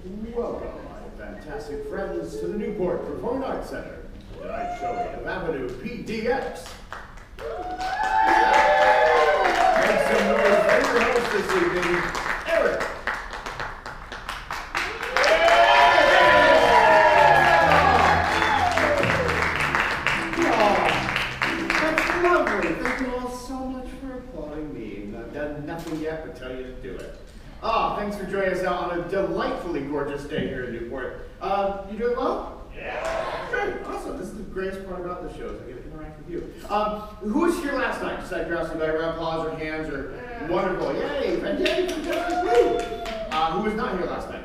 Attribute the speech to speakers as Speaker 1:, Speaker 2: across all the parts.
Speaker 1: Welcome, my fantastic friends, to the Newport Performing Arts Center. Tonight's showing of Avenue PDX. Make some noise for your host this evening, Eric. That's lovely. Thank you all so much for applauding me. I've done nothing yet but tell you to do it. Thanks for joining us out on a delightfully gorgeous day here in Newport. You doing well? Yeah. Great, awesome. This is the greatest part about the show, is I get to interact with you. Who was here last night? Just out of curiosity, by round of applause or hands or wonderful. Yay, fantastic, woo! Who was not here last night?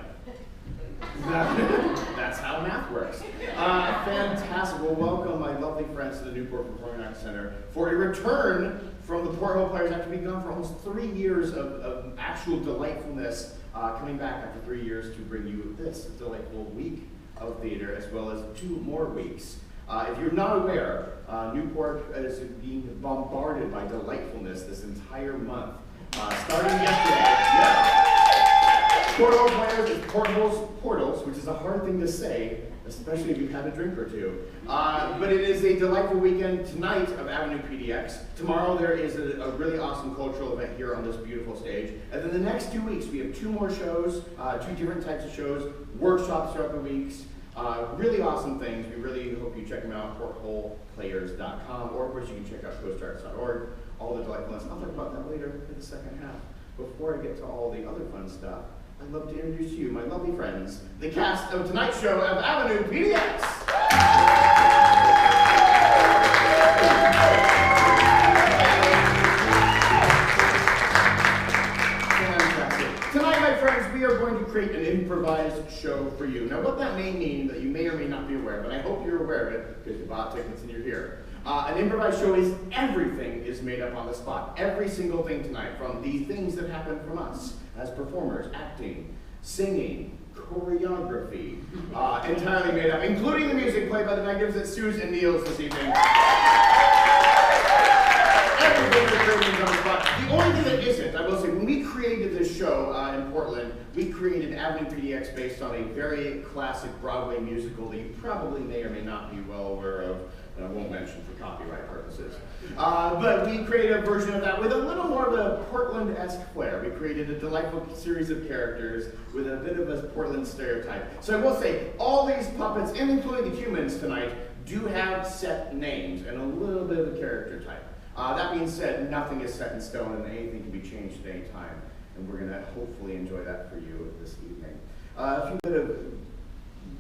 Speaker 1: That's how math works. Fantastic. Well, welcome, my lovely friends, to the Newport Performing Arts Center for a return from the Porthole players after being gone for almost 3 years of actual delightfulness, coming back after 3 years to bring you this delightful week of theater, as well as 2 more weeks. If you're not aware, Newport is being bombarded by delightfulness this entire month, starting yesterday. Yeah. Porthole players is Portholes, which is a hard thing to say, especially if you've had a drink or two. But it is a delightful weekend tonight of Avenue PDX. Tomorrow there is a really awesome cultural event here on this beautiful stage. And then the next 2 weeks we have 2 more shows, 2 different types of shows, workshops throughout the weeks. Really awesome things. We really hope you check them out, portholeplayers.com, or of course you can check out coastarts.org. All the delightfulness. I'll talk about that later in the second half. Before I get to all the other fun stuff, I'd love to introduce you, my lovely friends, the cast of tonight's show of Avenue PDX. Fantastic. Tonight, my friends, we are going to create an improvised show for you. Now, what that may mean that you may or may not be aware of, but I hope you're aware of it because you bought tickets and you're here. An improvised show is everything is made up on the spot. Every single thing tonight, from the things that happen from us as performers, acting, singing, choreography, entirely made up, including the music played by the magnificent Suze and Niels this evening. Everything is created on the spot. The only thing that isn't, I will say, when we created this show in Portland, we created Avenue PDX based on a very classic Broadway musical that you probably may or may not be well aware of. I won't mention for copyright purposes. But we created a version of that with a little more of a Portland-esque flair. We created a delightful series of characters with a bit of a Portland stereotype. So I will say, all these puppets, and including the humans tonight, do have set names and a little bit of a character type. That being said, nothing is set in stone and anything can be changed at any time. And we're going to hopefully enjoy that for you this evening. A few bit of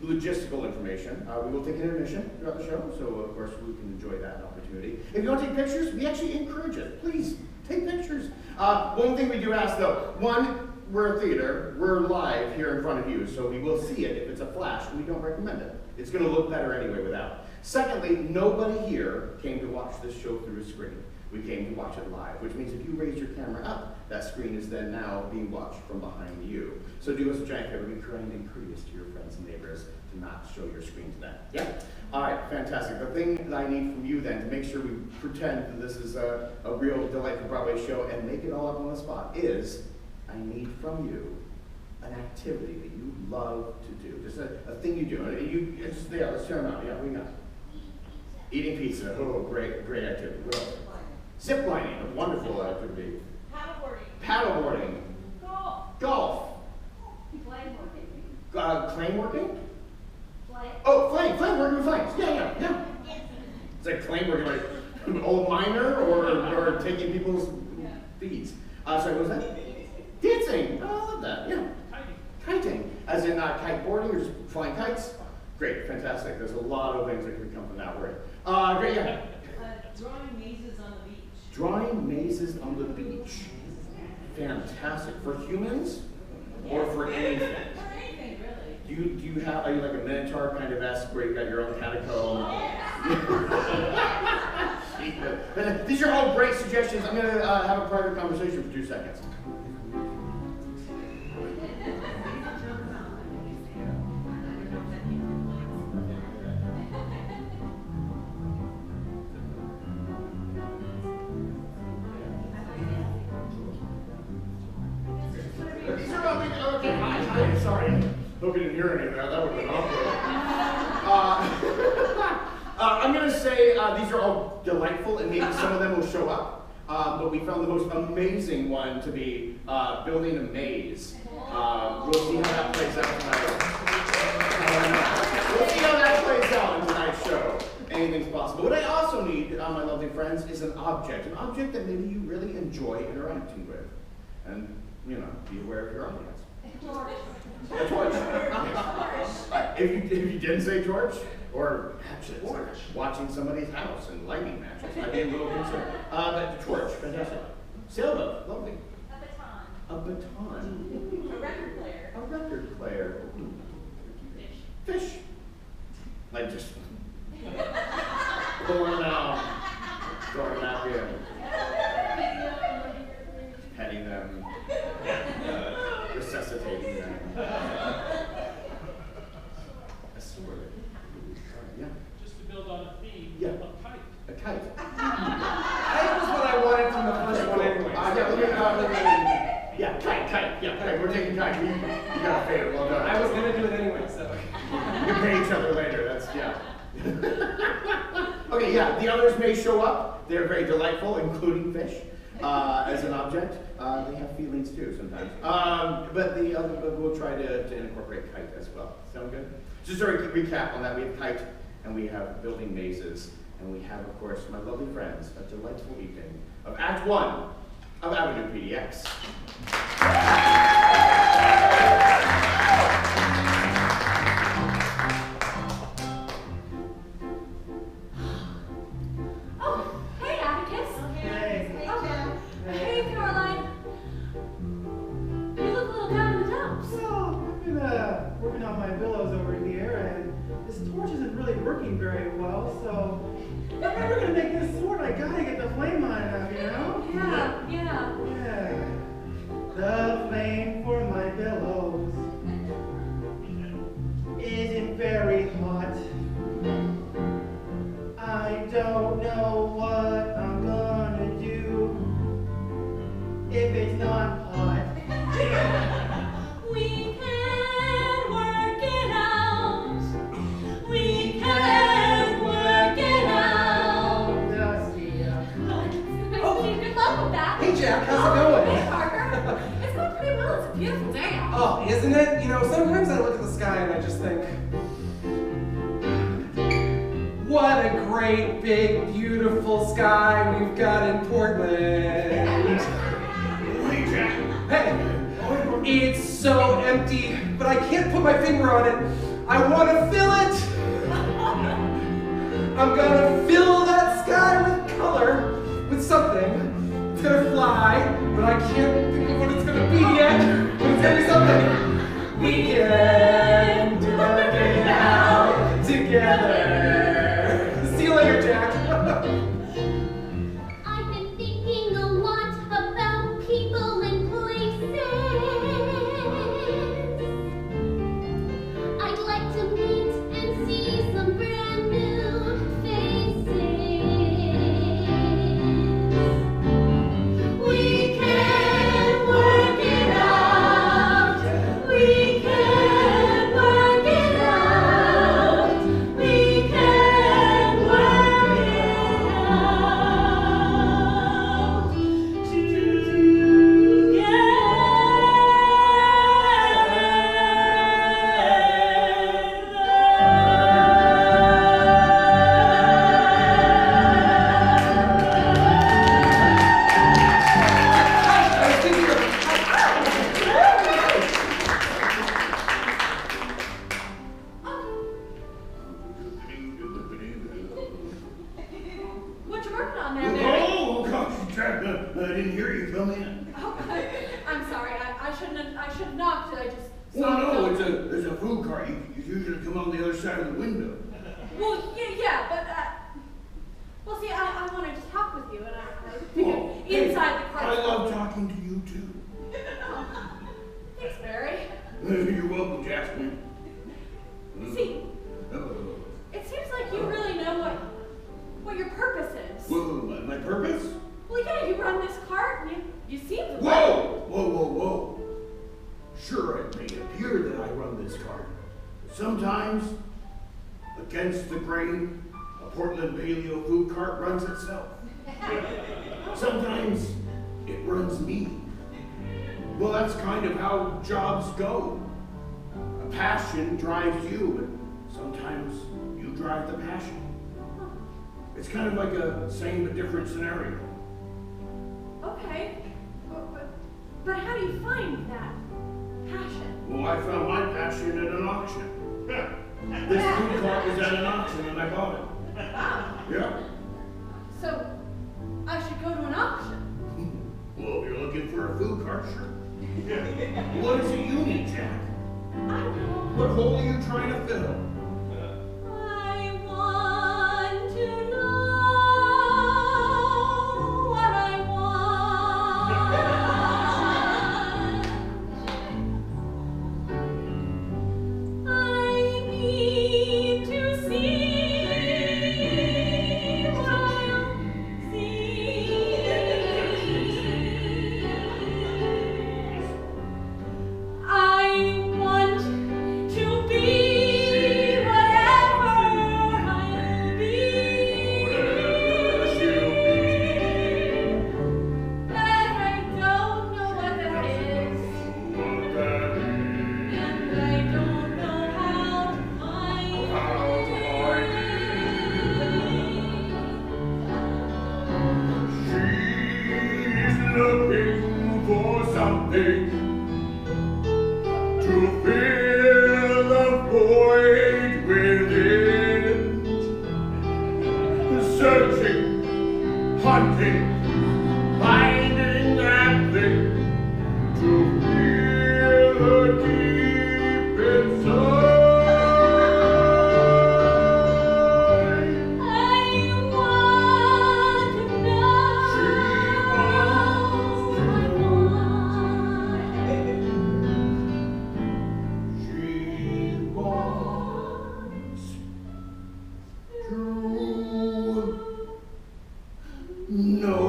Speaker 1: logistical information. We will take an intermission throughout the show, so of course we can enjoy that opportunity. If you want to take pictures, we actually encourage it. Please, take pictures. One thing we do ask though, one, we're a theater, we're live here in front of you, so we will see it if it's a flash, and we don't recommend it. It's going to look better anyway without. Secondly, nobody here came to watch this show through a screen. We came to watch it live, which means if you raise your camera up, that screen is then now being watched from behind you. So do us a giant favor, be kind and courteous to your friends and neighbors to not show your screen to them. Yeah? All right, fantastic. The thing that I need from you then to make sure we pretend that this is a real delightful Broadway show and make it all up on the spot is I need from you an activity that you love to do. Just a thing you do. Yeah, let's turn them out. Yeah, we got eating pizza. Oh, great activity. What else? Zip lining, a wonderful activity. Paddleboarding. Golf. Claim working? Oh, flame working with flames. Yeah. It's like claim working, like an old miner or taking people's feeds. Sorry, what was that? Dancing. Oh, I love that. Yeah. Kiting. As in kiteboarding or just flying kites? Great, fantastic. There's a lot of things that could come from that word. Great, yeah.
Speaker 2: Drawing mazes on the beach.
Speaker 1: Drawing mazes on the beach. Fantastic. For humans or for anything?
Speaker 2: For anything, really.
Speaker 1: Do you have, are you like a Minotaur kind of esque where you got your own catacomb? Yes. These are all great suggestions. I'm going to have a private conversation for 2 seconds. Okay, hi. sorry. Hope you didn't hear any of that. That would have been awkward. I'm going to say these are all delightful, and maybe some of them will show up. But we found the most amazing one to be building a maze. We'll see how that plays out tonight. We'll see how that plays out in tonight's show. Anything's possible. What I also need, my lovely friends, is an object that maybe you really enjoy interacting with. And, you know, be aware of your audience. A torch. If you didn't say torch, or matches, watching somebody's house and lighting matches, I'd be a little concerned. But torch, fantastic. Sailboat, lovely. A baton.
Speaker 2: A record player.
Speaker 1: A record player. Ooh. Fish. Like just pulling them out, throwing them out in, petting them, resuscitating them. A sword. Yeah.
Speaker 3: Just to build on a theme,
Speaker 1: Yeah.
Speaker 3: a kite.
Speaker 1: A kite.
Speaker 4: That was what I wanted from the first one anyway.
Speaker 1: Kite. We're taking kite. You got a favor. Well done.
Speaker 4: I was going to do it anyway, so.
Speaker 1: We can pay each other later. That's, yeah. Okay, yeah. The others may show up. They're very delightful, including fish as an object. They have feelings too sometimes. But the other, we'll try to incorporate kite as well. Sound good? Just a recap on that. We have kite, and we have building mazes, and we have, of course, my lovely friends, a delightful evening of Act 1 of Avenue PDX.
Speaker 5: Oh, hey, Abacus.
Speaker 4: Hey.
Speaker 5: Hey, Caroline. You look a little down in the dumps.
Speaker 6: Well, I've been working on my billows over here, and this torch isn't really working very well, so if I'm ever gonna make this sword, I gotta get the flame on it up, you know?
Speaker 5: Yeah.
Speaker 6: Yeah. The flame for my billows isn't very hot. I don't know what I'm gonna do if it's not hot.
Speaker 5: We can work it out. We can work it out. Oh, good luck with that.
Speaker 4: Hey, Jack, how's it going?
Speaker 5: Hey, Parker. It's going pretty well. It's a beautiful day out.
Speaker 4: Oh, isn't it? You know, sometimes I look at the sky and I just think, what a great, big, beautiful sky we've got in Portland.
Speaker 1: Hey, Jack.
Speaker 4: Hey, it's so empty, but I can't put my finger on it. I want to fill it. I'm gonna fill that sky with color, with something. It's gonna fly, but I can't think of what it's gonna be yet. But it's gonna be something. We can work it out together. See you later, Jack.
Speaker 5: I've been thinking a lot about people and places. I'd like to meet and see some brand new faces. We can work it out. We can work it out. We can work it out
Speaker 4: I was thinking of
Speaker 5: What you working on there, Mary?
Speaker 1: Oh, gosh, Jack, I didn't hear you come in.
Speaker 5: Oh, I'm sorry. I should have knocked. I just
Speaker 1: Well,
Speaker 5: saw
Speaker 1: no,
Speaker 5: the-
Speaker 1: there's a food cart. You usually come on the other side of the window.
Speaker 5: Well, yeah, but well, see, I wanted to talk with you, and I figured
Speaker 1: Hey,
Speaker 5: inside the car.
Speaker 1: I love talking to you, too.
Speaker 5: Oh, thanks, Barry.
Speaker 1: You're welcome, Jasmine.
Speaker 5: See,
Speaker 1: Uh-oh.
Speaker 5: it seems like you really know what your purpose is.
Speaker 1: Whoa, my purpose?
Speaker 5: Well, yeah, you run this cart, and you seem to.
Speaker 1: Whoa! Whoa! Sure, it may appear that I business card. Sometimes, against the grain, a Portland paleo food cart runs itself. Sometimes it runs me. Well, that's kind of how jobs go. A passion drives you, and sometimes you drive the passion. It's kind of like a same but different scenario.
Speaker 7: Okay, but how do you find that passion?
Speaker 1: Well, I found my passion at an auction. This food cart was at an auction and I bought it.
Speaker 7: Wow.
Speaker 1: Yeah.
Speaker 7: So, I should go to an auction.
Speaker 1: Well, if you're looking for a food cart, sure. What is it you need, Jack?
Speaker 7: I don't know.
Speaker 1: What hole are you trying to fill?
Speaker 7: I want to know what I want. I need to see what I'll see. I want to be whatever I'll be. But I don't know what that is. And I don't know how to find
Speaker 1: She's looking for something to fill the void within. Searching, hunting, finding that thing to feel her deep inside.
Speaker 7: I want to know what I want.
Speaker 1: She wants to know.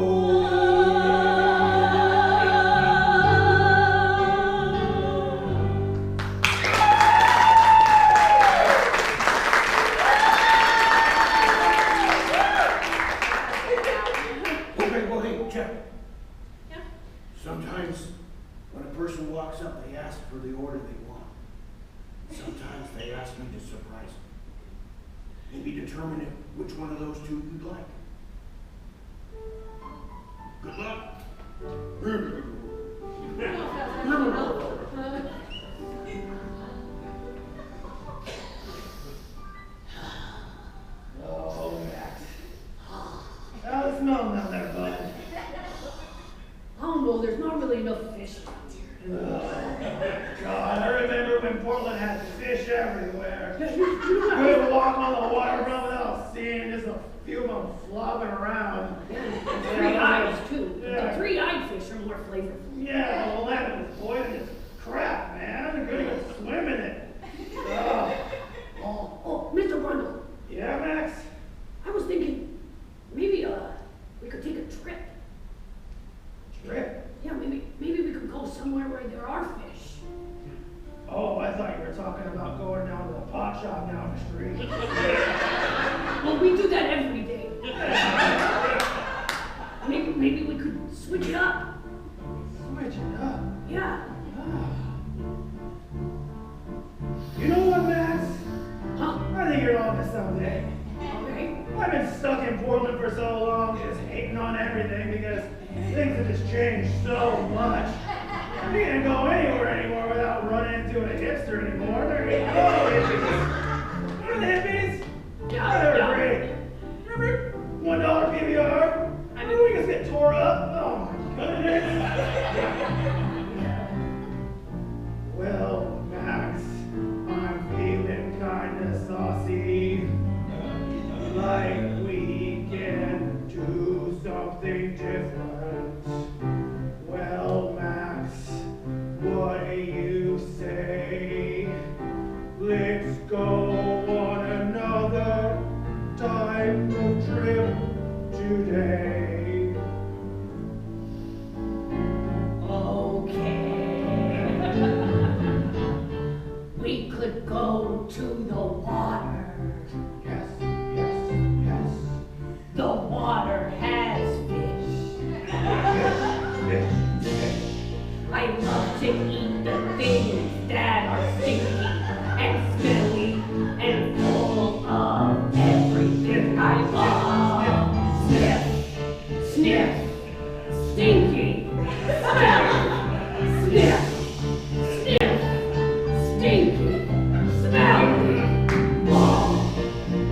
Speaker 1: Okay, well, hey, Jeff.
Speaker 7: Yeah?
Speaker 1: Sometimes when a person walks up, they ask for the order they want. Sometimes they ask me to surprise them. Maybe determine which one of those two you'd like. Good luck.
Speaker 6: Oh, Max. How's it smell down there, bud?
Speaker 8: I don't know, there's not really enough fish around here.
Speaker 6: Oh, God, I remember when Portland had fish everywhere.
Speaker 8: Yeah, you know
Speaker 6: Good walk on the waterfront without seeing just a few of them flopping around.
Speaker 8: three eyes too.
Speaker 6: Yeah.
Speaker 8: The three-eyed fish are more flavorful.
Speaker 6: Yeah, well, that was poisonous crap, man. I couldn't even swim in it. Oh.
Speaker 8: Oh, Mr. Brundle,
Speaker 6: Yeah, Max?
Speaker 8: I was thinking maybe we could take a trip.
Speaker 6: Trip?
Speaker 8: Yeah, maybe we could go somewhere where there are fish.
Speaker 6: Oh, I thought you were talking about going down to the pot shop down the street.
Speaker 8: Well, we do that every day. Maybe we could switch it up.
Speaker 6: Switch it up.
Speaker 8: Yeah.
Speaker 6: You know what, Max?
Speaker 8: Huh?
Speaker 6: I think you're on to something.
Speaker 8: Okay.
Speaker 6: I've been stuck in Portland for so long, just hating on everything because things have just changed so much. You can't go anywhere anymore without running into a hipster anymore. There you go, hippies. Remember the hippies?
Speaker 8: Yeah,
Speaker 6: They were
Speaker 8: yeah.
Speaker 6: great. Remember $1 PBR? I mean, we just get tore up. Oh my goodness. Well, Max, I'm feeling kinda saucy. Like we can do something different. Well, Max, what do you say? Let's go on another type of trip today.
Speaker 8: Okay. We could go to the water.
Speaker 6: Yes, yes, yes.
Speaker 8: The water has fish.
Speaker 6: Fish, fish.
Speaker 8: I love to eat the things that are stinky and smelly and full of everything I love. Sniff, sniff, stinky, sniff, sniff, stinky, smelly. Whoa,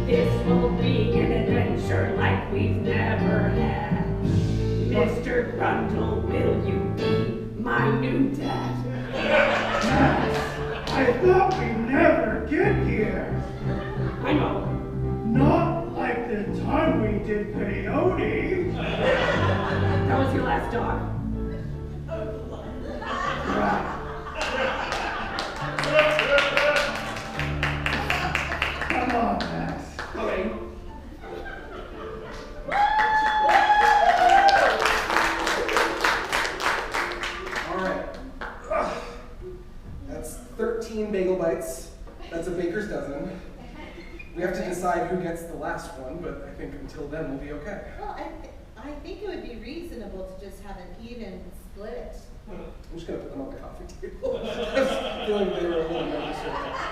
Speaker 8: this will be an adventure like we've never had. Mr. Grundle, will you be my new dad?
Speaker 6: Max, I thought we'd never get here.
Speaker 8: I know.
Speaker 6: Not like the time we did peyote.
Speaker 8: That was your last dog.
Speaker 6: Right. Come on, Max.
Speaker 4: Okay. All right. That's 13 bagel bites. That's a baker's dozen. We have to decide who gets the last one, but I think until then we'll be okay.
Speaker 9: Well, I think it would be reasonable to just have an even split.
Speaker 4: I'm just gonna put them on the coffee table. I was feeling they were a little nervous.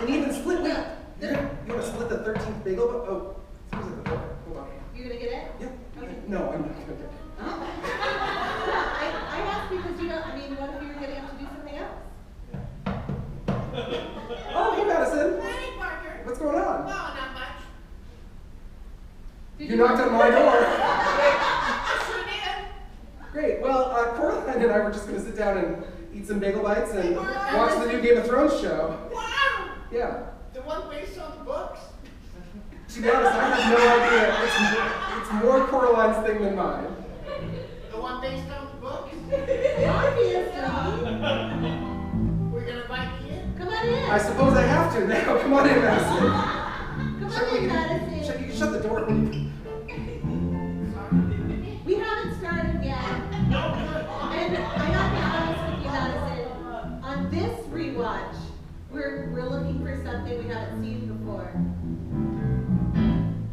Speaker 4: An even split? Wait, you wanna split the 13th bagel? Oh, seems like the door. Hold on.
Speaker 9: You're gonna get it?
Speaker 4: Yeah.
Speaker 9: Okay.
Speaker 4: No, I'm not gonna get it.
Speaker 9: Oh. I asked because you don't, I mean, what if you were gonna have to do something else?
Speaker 4: Oh, hey Madison.
Speaker 7: Hey, Parker.
Speaker 4: What's going on?
Speaker 7: Oh, not much.
Speaker 9: Did
Speaker 4: You knocked on my door.
Speaker 7: I sure did.
Speaker 4: Great. Well, Coraline and I were just going to sit down and eat some bagel bites and watch the new Game of Thrones show.
Speaker 7: Wow.
Speaker 4: Yeah.
Speaker 7: The one based on the books?
Speaker 4: To be honest, I have no idea. It's more Coraline's thing than mine.
Speaker 7: The one based on the books?
Speaker 9: Obviously.
Speaker 7: We're gonna invite you in?
Speaker 9: Come on in.
Speaker 4: I suppose I have to now. Come on in, Madison.
Speaker 9: Come on in, Madison.
Speaker 4: You can shut the door.
Speaker 9: We haven't started yet. And I gotta be honest with you, Madison. On this rewatch, we're looking for something we haven't seen before.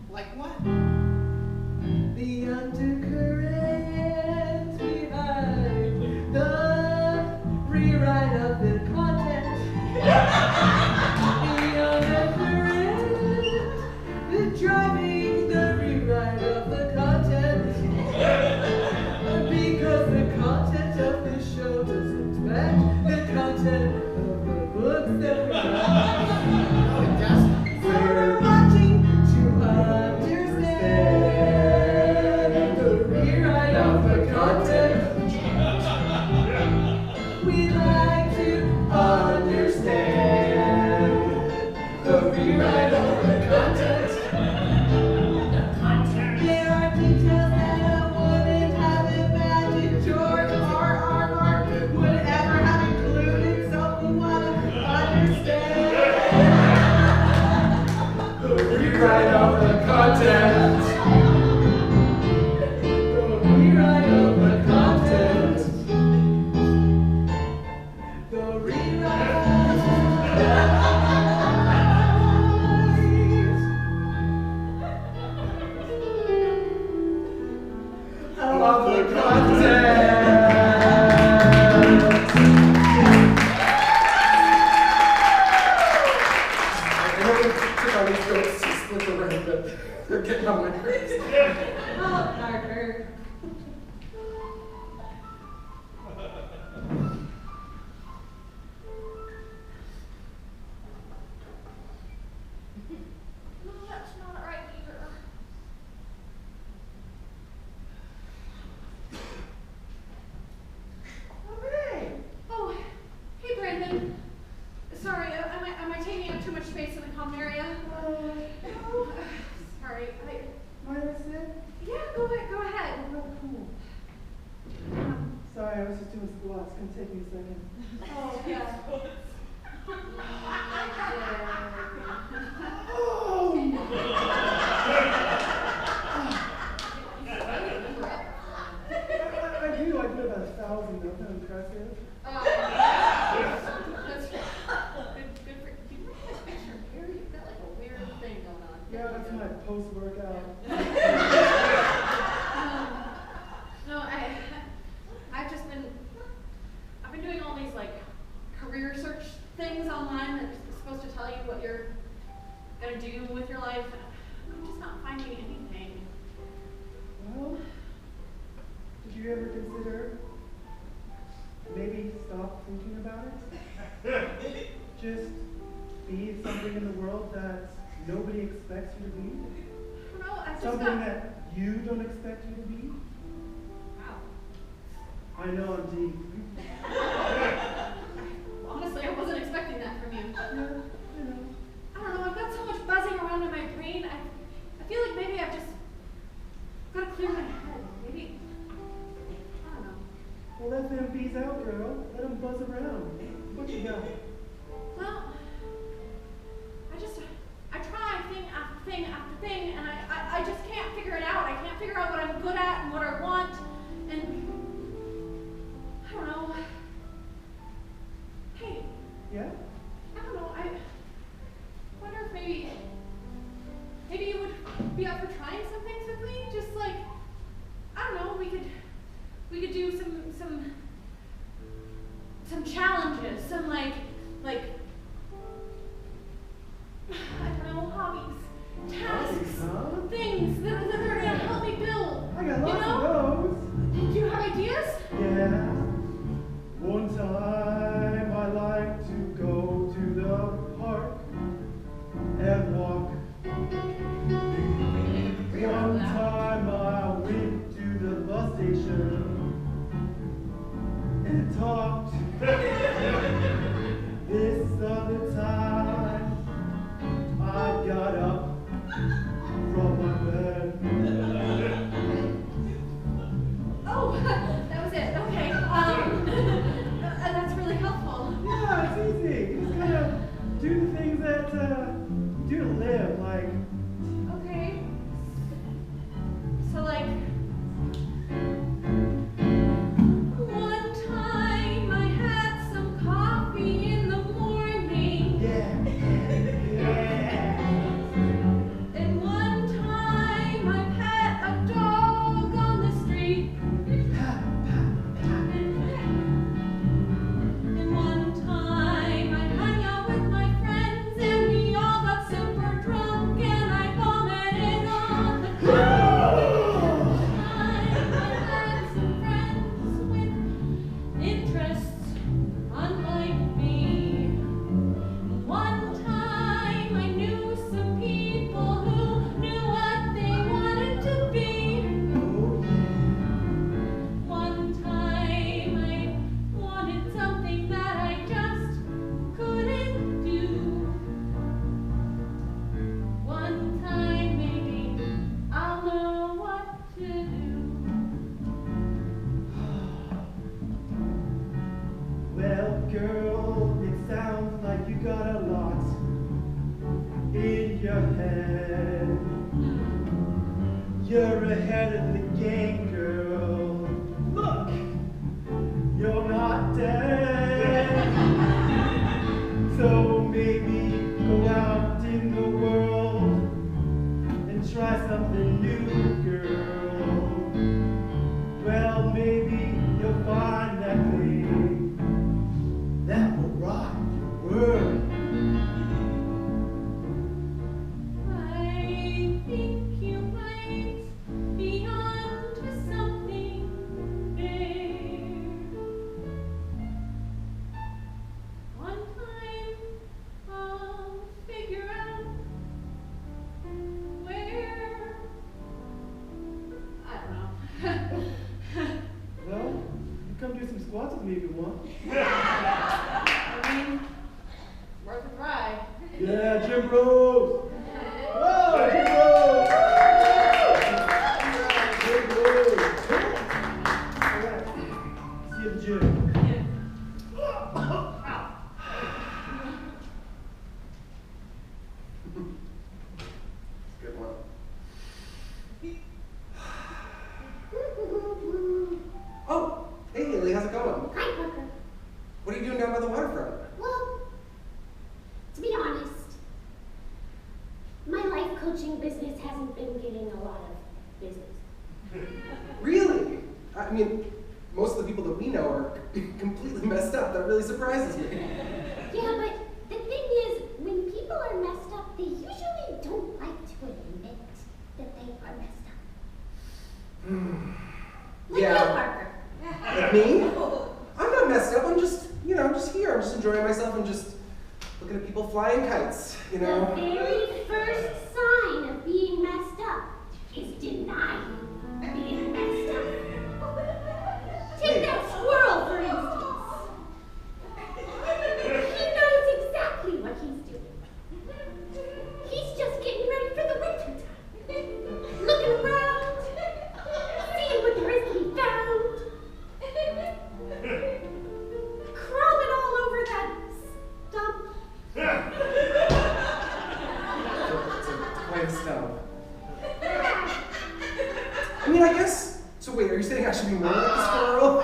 Speaker 7: Like what?
Speaker 9: The undercurrents behind the rewrite of the content. The undercurrent, the driving the rewrite of the content. Because the content of this show doesn't match the content of the books that we write.
Speaker 7: No, it doesn't.
Speaker 9: So we're watching to understand the rewrite of the content. We like to understand the rewrite of the content. There are details that I wouldn't have imagined George R.R. would ever have included, so we want to understand
Speaker 4: The rewrite of the content.
Speaker 9: the rewrite of the content. The rewrite.
Speaker 4: Of the content. I know we took on these goats to split the ring, but they're getting on my nerves.
Speaker 9: Oh, Parker.
Speaker 7: No, that's not right either. Oh, hey Brandon. Sorry, am I taking up too much space in the common area? No. Sorry, yeah, go ahead.
Speaker 10: Sorry, I was just doing squats. Can take me a second.
Speaker 7: Oh, yeah.
Speaker 10: I do about 1,000 though. Kind of impressive.
Speaker 7: That's good for you.
Speaker 10: my post-workout.
Speaker 7: No, I've been doing all these like career search things online that are supposed to tell you what you're gonna do with your life. I'm just not finding anything.
Speaker 10: Well, did you ever consider maybe stop thinking about it? Just be something in the world that nobody expects you to be?
Speaker 7: I don't know, I just
Speaker 10: Something
Speaker 7: got...
Speaker 10: that you don't expect you to be?
Speaker 7: Wow.
Speaker 10: I know I'm deep.
Speaker 7: Honestly, I wasn't expecting that from you.
Speaker 10: Yeah, you know.
Speaker 7: I don't know, I've got so much buzzing around in my brain. I feel like maybe I've just got to clear my head. Maybe, I don't know.
Speaker 10: Well, let them bees out, girl. Let them buzz around. What you got?
Speaker 7: Well, I try thing after thing after thing, and I just can't figure it out. I can't figure out what I'm good at and what I want, and I don't know. Hey.
Speaker 10: Yeah?
Speaker 7: I don't know, I wonder if maybe you would be up for trying some things with me? Just like, I don't know, we could do some challenges, some like, I don't know, hobbies, tasks,
Speaker 10: Huh?
Speaker 7: things that are gonna help me build.
Speaker 10: I got
Speaker 7: you
Speaker 10: lots
Speaker 7: know?
Speaker 10: of those.
Speaker 7: Do you have ideas?
Speaker 10: Yeah. One time I like to go to the park and walk. One time I went to the bus station and talked. This other time I got up from my bed.
Speaker 7: Oh, that was it. Okay. That's really helpful.
Speaker 10: Yeah, it's easy. You just gotta do the things that do to live, like.
Speaker 7: Okay. So like, one time I had some coffee in the morning.
Speaker 10: Yeah, yeah.
Speaker 7: And one time I pet a dog on the street. And one time I hung out with my friends and we all got super drunk and I vomited on the ground. I had some friends with interests unlike me. One time I knew some people who knew what they wanted to be. One time I wanted something that I just couldn't do. One time maybe I'll know what to do.
Speaker 10: Well, girl, it sounds like you got a lot in your head. You're ahead of the game, girl. Look, you're not dead. So maybe go out in the world and try something new, girl. Well, maybe you'll find that thing that will rock your world.
Speaker 7: I think you might be onto something there. One time I'll figure out where. I don't know.
Speaker 10: Well, you come do some squats with me if you want.
Speaker 7: I mean, worth a try.
Speaker 10: Yeah, Jim Rose. Whoa, Jim Rose. Jim Rose. All right. See you at the gym.
Speaker 1: Good one.
Speaker 4: Oh, hey Haley, how's it going?
Speaker 5: Hi, Parker.
Speaker 4: What are you doing down by the waterfront?
Speaker 5: Well, to be honest, my life coach switching business hasn't been getting a lot of business.
Speaker 4: Really? I mean, most of the people that we know are completely messed up. That really surprises me.
Speaker 5: Yeah, but the thing is, when people are messed up, they usually don't like to admit that they are messed up. Like
Speaker 4: Yeah.
Speaker 5: you, Parker.
Speaker 4: Like me? I'm not messed up. I'm just, I'm just here. I'm just enjoying myself and just looking at people flying kites,
Speaker 5: The very first sign of being messed up is denying being messed up. Take that squirrel, for instance. He knows exactly what he's doing. He's just getting ready for the winter time. Looking around, seeing what there is to be found. Crawling all over that stump.
Speaker 4: It's quite a stump. I mean, I guess. So wait, are you saying I should be more like the squirrel?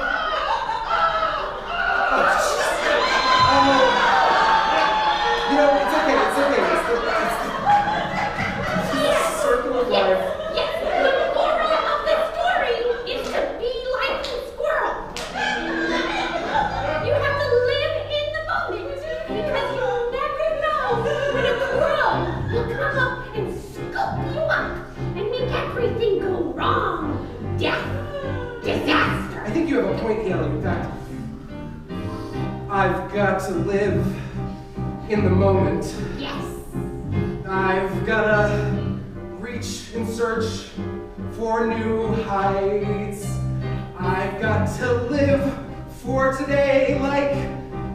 Speaker 4: It's okay. It's the circle of life.
Speaker 5: Yes, the moral of the story is to be like the squirrel. You have to live in the moment because you never know when a crow will come up and scoop you up and make everything go wrong. Death, disaster.
Speaker 4: I think you have a point, Haley. In fact, I've got to live in the moment.
Speaker 5: Yes.
Speaker 4: I've gotta reach and search for new heights. I've got to live for today like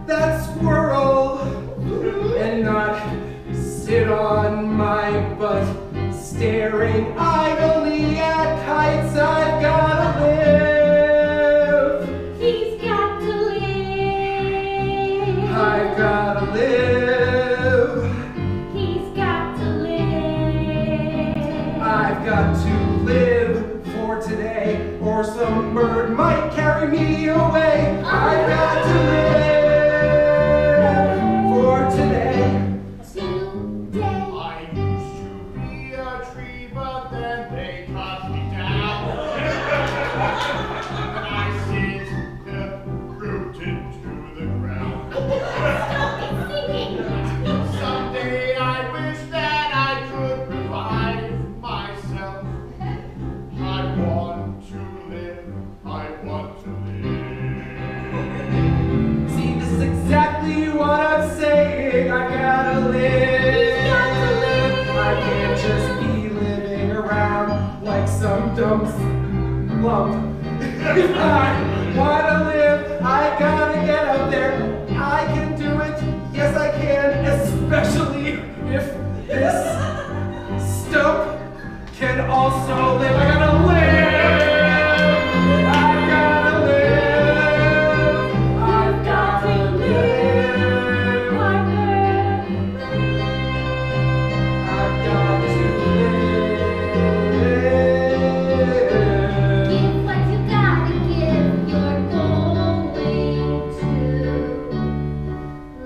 Speaker 4: that squirrel and not sit on my butt staring idly at kites. I've gotta live.
Speaker 5: He's got to live.
Speaker 4: I've gotta live.
Speaker 5: He's got to live.
Speaker 4: I've got to live for today, or some bird might carry me away. I've got to live for today.
Speaker 5: Today.
Speaker 1: I used to be a tree, but then they cut me down. And I sit rooted to the ground.
Speaker 5: Stop singing.
Speaker 1: Someday I wish that I could revive myself. I want to live. I want to live.
Speaker 4: See, this is exactly what I'm saying. I gotta live.
Speaker 5: He's got to live.
Speaker 4: I can't just be living around like some dumb lump. If I wanna live, I gotta get out there. I can do it. Yes, I can. Especially if this stump can also live. I gotta live. I gotta live. I've gotta live. I've got to live.
Speaker 5: Give what you gotta give. You're going to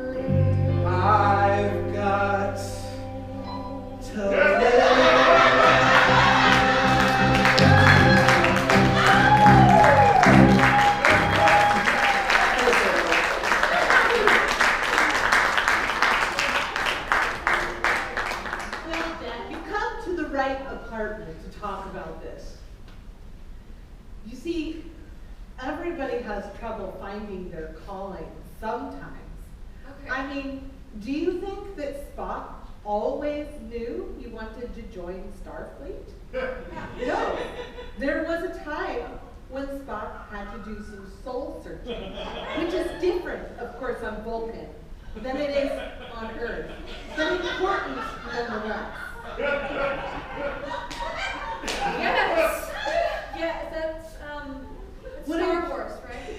Speaker 5: live.
Speaker 4: I've got to live.
Speaker 9: Well, Jack, you come to the right apartment to talk about this. You see, everybody has trouble finding their calling sometimes.
Speaker 7: Okay.
Speaker 9: I mean, do you think that Spock always knew he wanted to join Starfleet? No. There was a time when Spock had to do some soul searching, which is different, of course, on Vulcan than it is on Earth, but important nonetheless.
Speaker 7: Yes. Yeah, that's
Speaker 9: What
Speaker 7: Star
Speaker 9: are-
Speaker 7: Wars, right?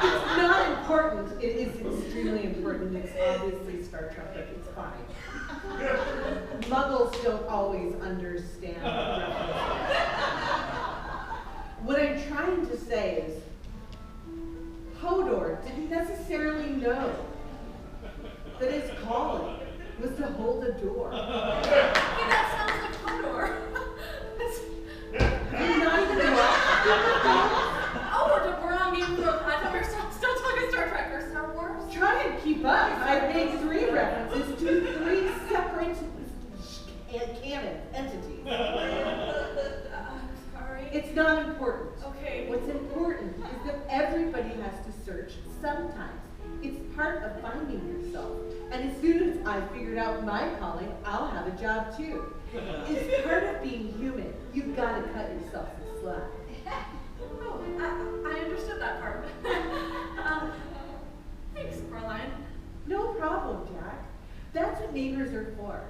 Speaker 9: It's not important. It is extremely important. It's obviously Star Trek, but it's fine. Muggles don't always understand references. What I'm trying to say is, Hodor didn't necessarily know that his calling was to hold a door.
Speaker 7: Okay, that
Speaker 9: search sometimes. It's part of finding yourself. And as soon as I figured out my calling, I'll have a job too. It's part of being human. You've got to cut yourself some slack.
Speaker 7: Oh, I understood that part. Thanks, Caroline.
Speaker 9: No problem, Jack. That's what neighbors are for.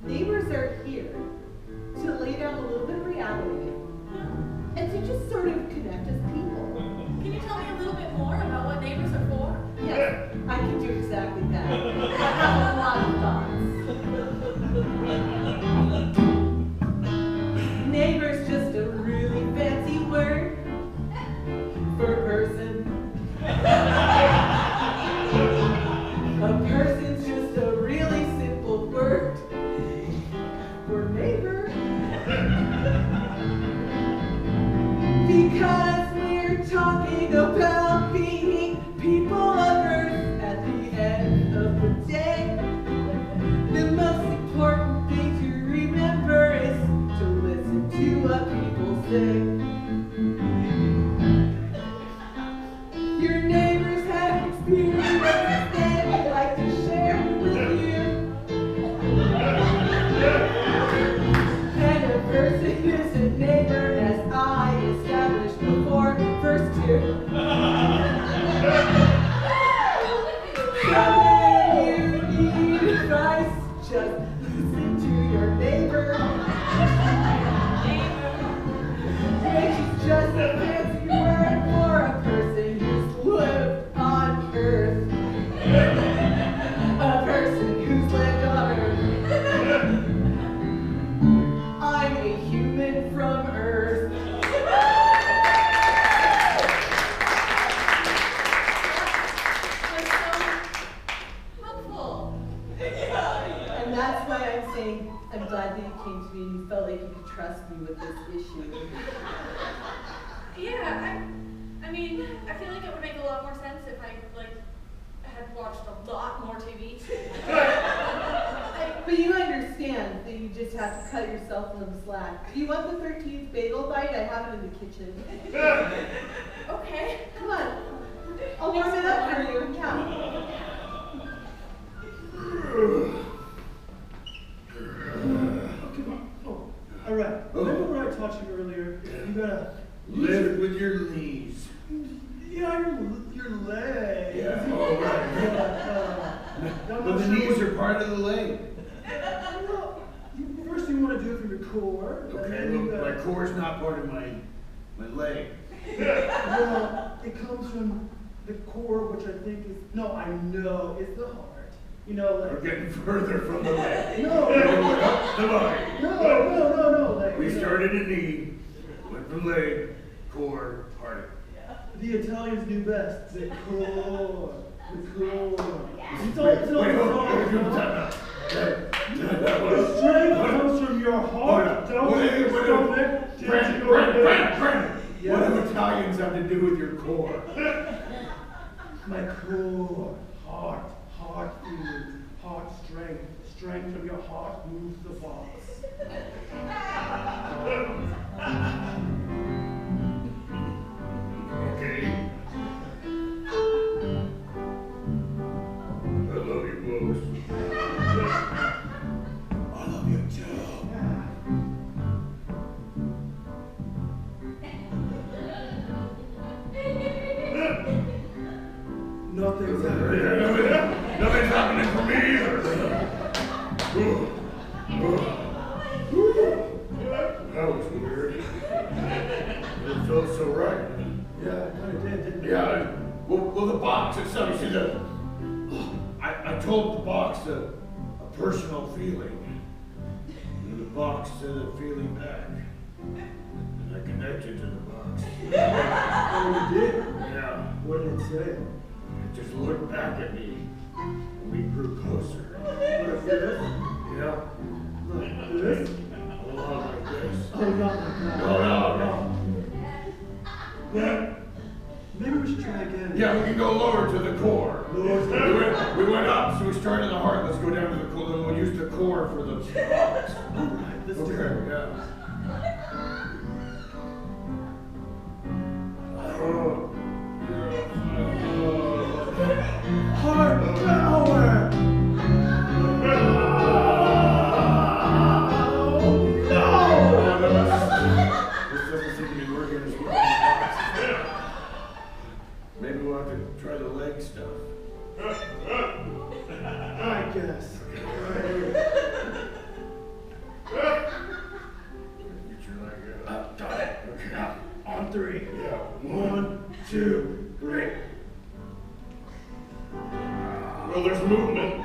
Speaker 9: Neighbors are here to lay down a little bit of reality and to just sort of connect as people.
Speaker 7: Can you tell me a little bit more about what neighbors are for?
Speaker 9: Yes, I can do exactly that. I have a lot of thoughts. Neighbor's just a really fancy word for person. A person's just a really simple word for neighbor. Because we're talking about being people of Earth at the end of the day. The most important thing to remember is to listen to what people say. Your neighbors have experiences they'd like to share with you. And a person is a neighbor, as I established before, verse 2. So when you need advice, just listen to your neighbor. Which is just a fancy word for a person who's lived on Earth. A person who's lived on Earth. I'm a human from Earth.
Speaker 7: That's so helpful.
Speaker 9: And that's why I'm saying I'm glad that you came to me and you felt like you could trust me with this issue.
Speaker 7: Yeah, I mean, I feel like it would make a lot more sense if I, had watched a lot more TV.
Speaker 9: But you understand that you just have to cut yourself some slack. Do you want the 13th bagel bite? I have it in the kitchen.
Speaker 7: Okay.
Speaker 9: Come on. I'll warm it up for you. Count.
Speaker 10: Come on. Oh, all right. Remember what I taught you earlier? You gotta
Speaker 11: Lift with your knees.
Speaker 10: Yeah, your leg.
Speaker 11: Yeah, all right. But the knees are part of the leg.
Speaker 10: Well, first you want to do it from your core. and
Speaker 11: Okay,
Speaker 10: then you
Speaker 11: look, my
Speaker 10: gotta-
Speaker 11: core's not part of my leg.
Speaker 10: Well, it comes from the core, which I think is, no, I know, it's the heart. You know,
Speaker 11: We're
Speaker 10: like,
Speaker 11: getting further from the leg.
Speaker 10: No.
Speaker 11: We're up the body.
Speaker 10: no, like,
Speaker 11: We
Speaker 10: you know,
Speaker 11: started at knee, went from leg, core, heart.
Speaker 10: the Italians knew best. The core. It's all
Speaker 11: Wait, that
Speaker 10: The
Speaker 11: was.
Speaker 10: strength comes from your heart. Don't from your stomach.
Speaker 11: Brandon,
Speaker 10: Yes.
Speaker 11: what do Italians have to do with your core?
Speaker 10: My core, heart feeling, heart strength. Strength from your heart moves the box.
Speaker 11: Okay. I love you both. I love you too.
Speaker 10: Nothing's happening.
Speaker 11: Nothing's happening for me either. That was weird. It felt so right.
Speaker 10: Yeah, it kind of did, didn't it?
Speaker 11: Yeah, well, the box itself, you see, I told the box a personal feeling. And the box said a feeling back. And I connected to the box.
Speaker 10: Oh, you did?
Speaker 11: Yeah.
Speaker 10: What did it say?
Speaker 11: It just looked back at me. And we grew closer.
Speaker 10: Like this?
Speaker 11: Yeah.
Speaker 10: Like this?
Speaker 11: A lot like this.
Speaker 10: Oh, not like that.
Speaker 11: No.
Speaker 10: Well, maybe we should try again.
Speaker 11: Yeah, we can go lower to the core.
Speaker 10: Lower to the
Speaker 11: We went up, so we started in the heart. Let's go down to the core. Then we'll use the core for the box.
Speaker 10: All right, let's do it.
Speaker 11: Okay, yeah. Oh, yeah. 2, 3. Well, there's movement.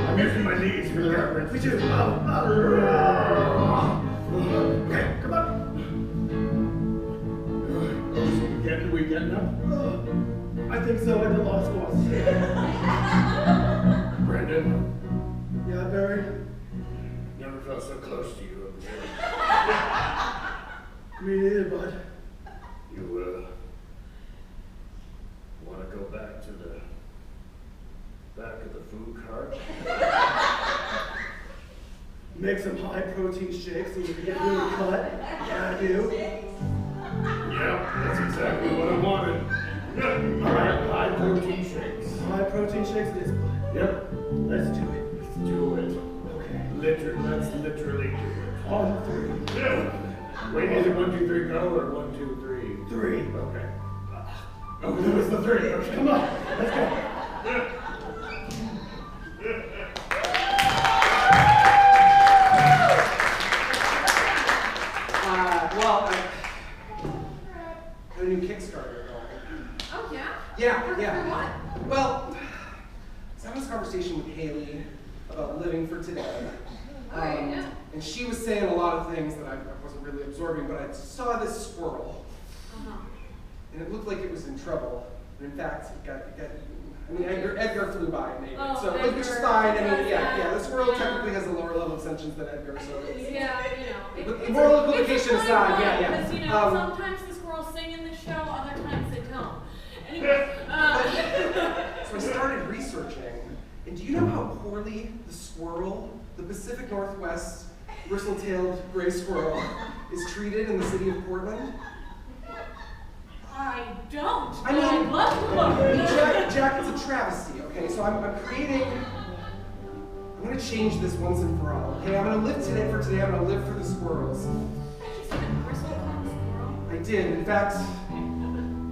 Speaker 11: I'm using my knees for the reference.
Speaker 6: Okay, come on.
Speaker 11: We getting up?
Speaker 6: I think so, I did lost once.
Speaker 11: Brendan,
Speaker 6: Yeah, Barry?
Speaker 11: never felt so close to you before.
Speaker 6: Me neither, bud.
Speaker 11: You, want to go back to the back of the food cart?
Speaker 6: Make some high protein shakes so we can get really cut. Yeah, I do.
Speaker 11: Yeah, that's exactly what I wanted. All right, high protein shakes.
Speaker 6: High protein shakes it is, bud.
Speaker 11: Yep,
Speaker 6: Let's do it.
Speaker 11: let's do it.
Speaker 6: Okay.
Speaker 11: Let's literally do it.
Speaker 6: On 3.
Speaker 11: Wait, is it 1, 2, 3, go, or 1, 2, 3?
Speaker 6: 3.
Speaker 11: Okay. Oh, that was the 3. Okay,
Speaker 6: Come on, let's go.
Speaker 4: Well, I have a new Kickstarter going.
Speaker 7: Oh, yeah?
Speaker 4: Yeah.
Speaker 7: For what?
Speaker 4: Well, I was having this conversation with Haley about living for today.
Speaker 7: Okay, yeah.
Speaker 4: And she was saying a lot of things that I wasn't really absorbing, but I saw this squirrel, and it looked like it was in trouble. And in fact, it got eaten. I mean, Edgar flew by and ate it,
Speaker 7: Oh,
Speaker 4: so which is
Speaker 7: Edgar.
Speaker 4: fine. I mean,
Speaker 7: Yeah.
Speaker 4: yeah, the squirrel
Speaker 7: Yeah.
Speaker 4: technically has a lower level of sentience than Edgar, so it's,
Speaker 7: Yeah, you know.
Speaker 4: But the moral implication
Speaker 7: it's a
Speaker 4: aside,
Speaker 7: fine
Speaker 4: yeah,
Speaker 7: line,
Speaker 4: yeah.
Speaker 7: Because, you know, sometimes the squirrels sing in the show, other times they don't. Anyway,
Speaker 4: So I started researching, and do you know how poorly the squirrel, the Pacific Northwest bristle-tailed gray squirrel, is treated in the city of Portland?
Speaker 7: I don't.
Speaker 4: I mean,
Speaker 7: I'd love to look.
Speaker 4: Jack, it's a travesty, okay? So I'm gonna change this once and for all, okay? I'm gonna live today for today, I'm gonna live for the squirrels.
Speaker 7: Did you see the bristle-tailed squirrel?
Speaker 4: I did, in fact,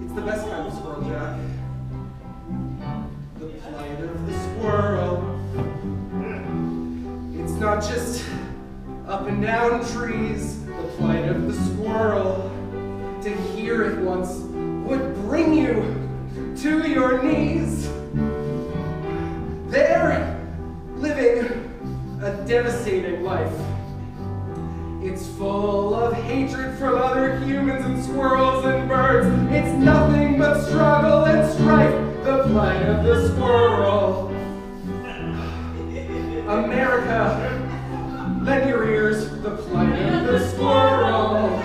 Speaker 4: it's the best kind of squirrel, Jack. The plight of the squirrel. It's not just up and down trees, the plight of the squirrel. To hear it once would bring you to your knees. They're living a devastating life. It's full of hatred from other humans and squirrels and birds. It's nothing but struggle and strife, the plight of the squirrel. America, lend your ears, the plight of the squirrel.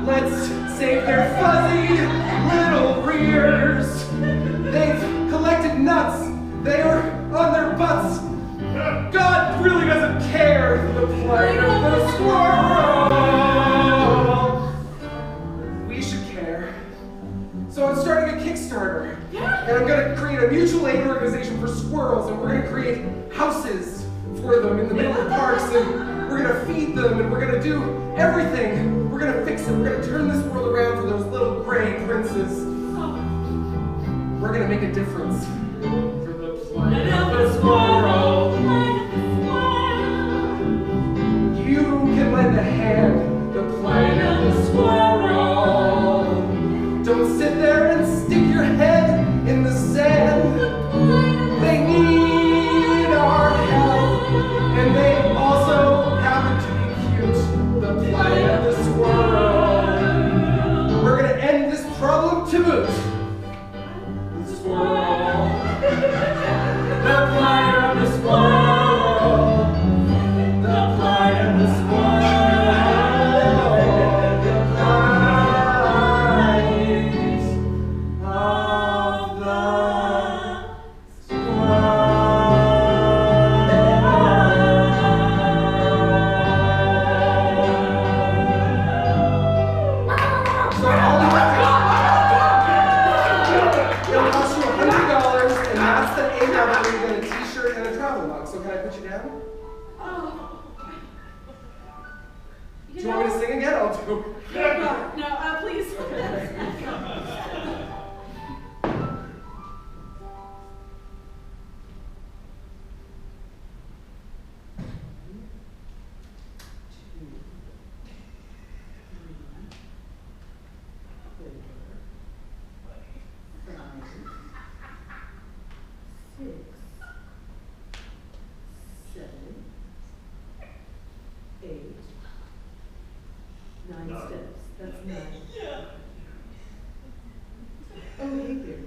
Speaker 4: Let's save their fuzzy little rears. They've collected nuts, they are on their butts. God really doesn't care, the plight of the squirrel. We should care. So I'm starting a Kickstarter. And I'm going to create a mutual aid organization for squirrels, and we're going to create houses for them in the middle of parks, and we're going to feed them, and we're going to do everything. We're going to fix it. We're going to turn this world around for those little gray princes. We're going to make a difference for the plight of the squirrel. You can lend a hand, the plight of the squirrel. Don't sit there and stick your head in the sand. They need our help, and they also happen to be cute, the plight of the squirrel. We're gonna end this problem to boot. The squirrel. The plight of the squirrel. The plight of the squirrel. The plight of the It'll cost you $100, and that's the $8 you get a t-shirt and a travel mug. So can I put you down? Do you want me to sing again? I'll do.
Speaker 7: No, please.
Speaker 9: 6, 7, 8, 9
Speaker 11: 9.
Speaker 9: steps. That's 9. Oh, hey there.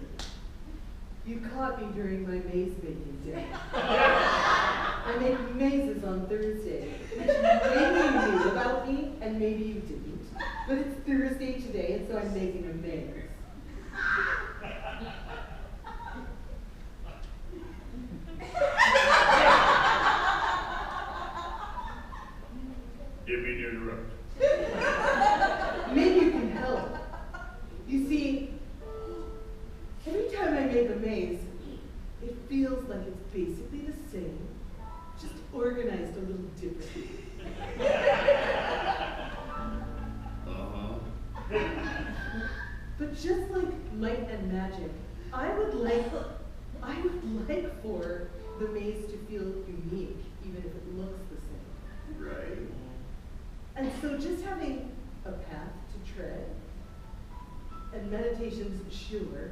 Speaker 9: You caught me during my maze making day. I make mazes on Thursday, which maybe you knew about me and maybe you didn't. But it's Thursday today, and so I'm making a maze.
Speaker 11: Didn't mean to interrupt.
Speaker 9: Maybe you can help. You see, every time I make a maze, it feels like it's basically the same, just organized a little differently. But just like might and magic, I would like for the maze to feel unique, even if it looks the same.
Speaker 11: Right.
Speaker 9: And so just having a path to tread, and meditation's sure,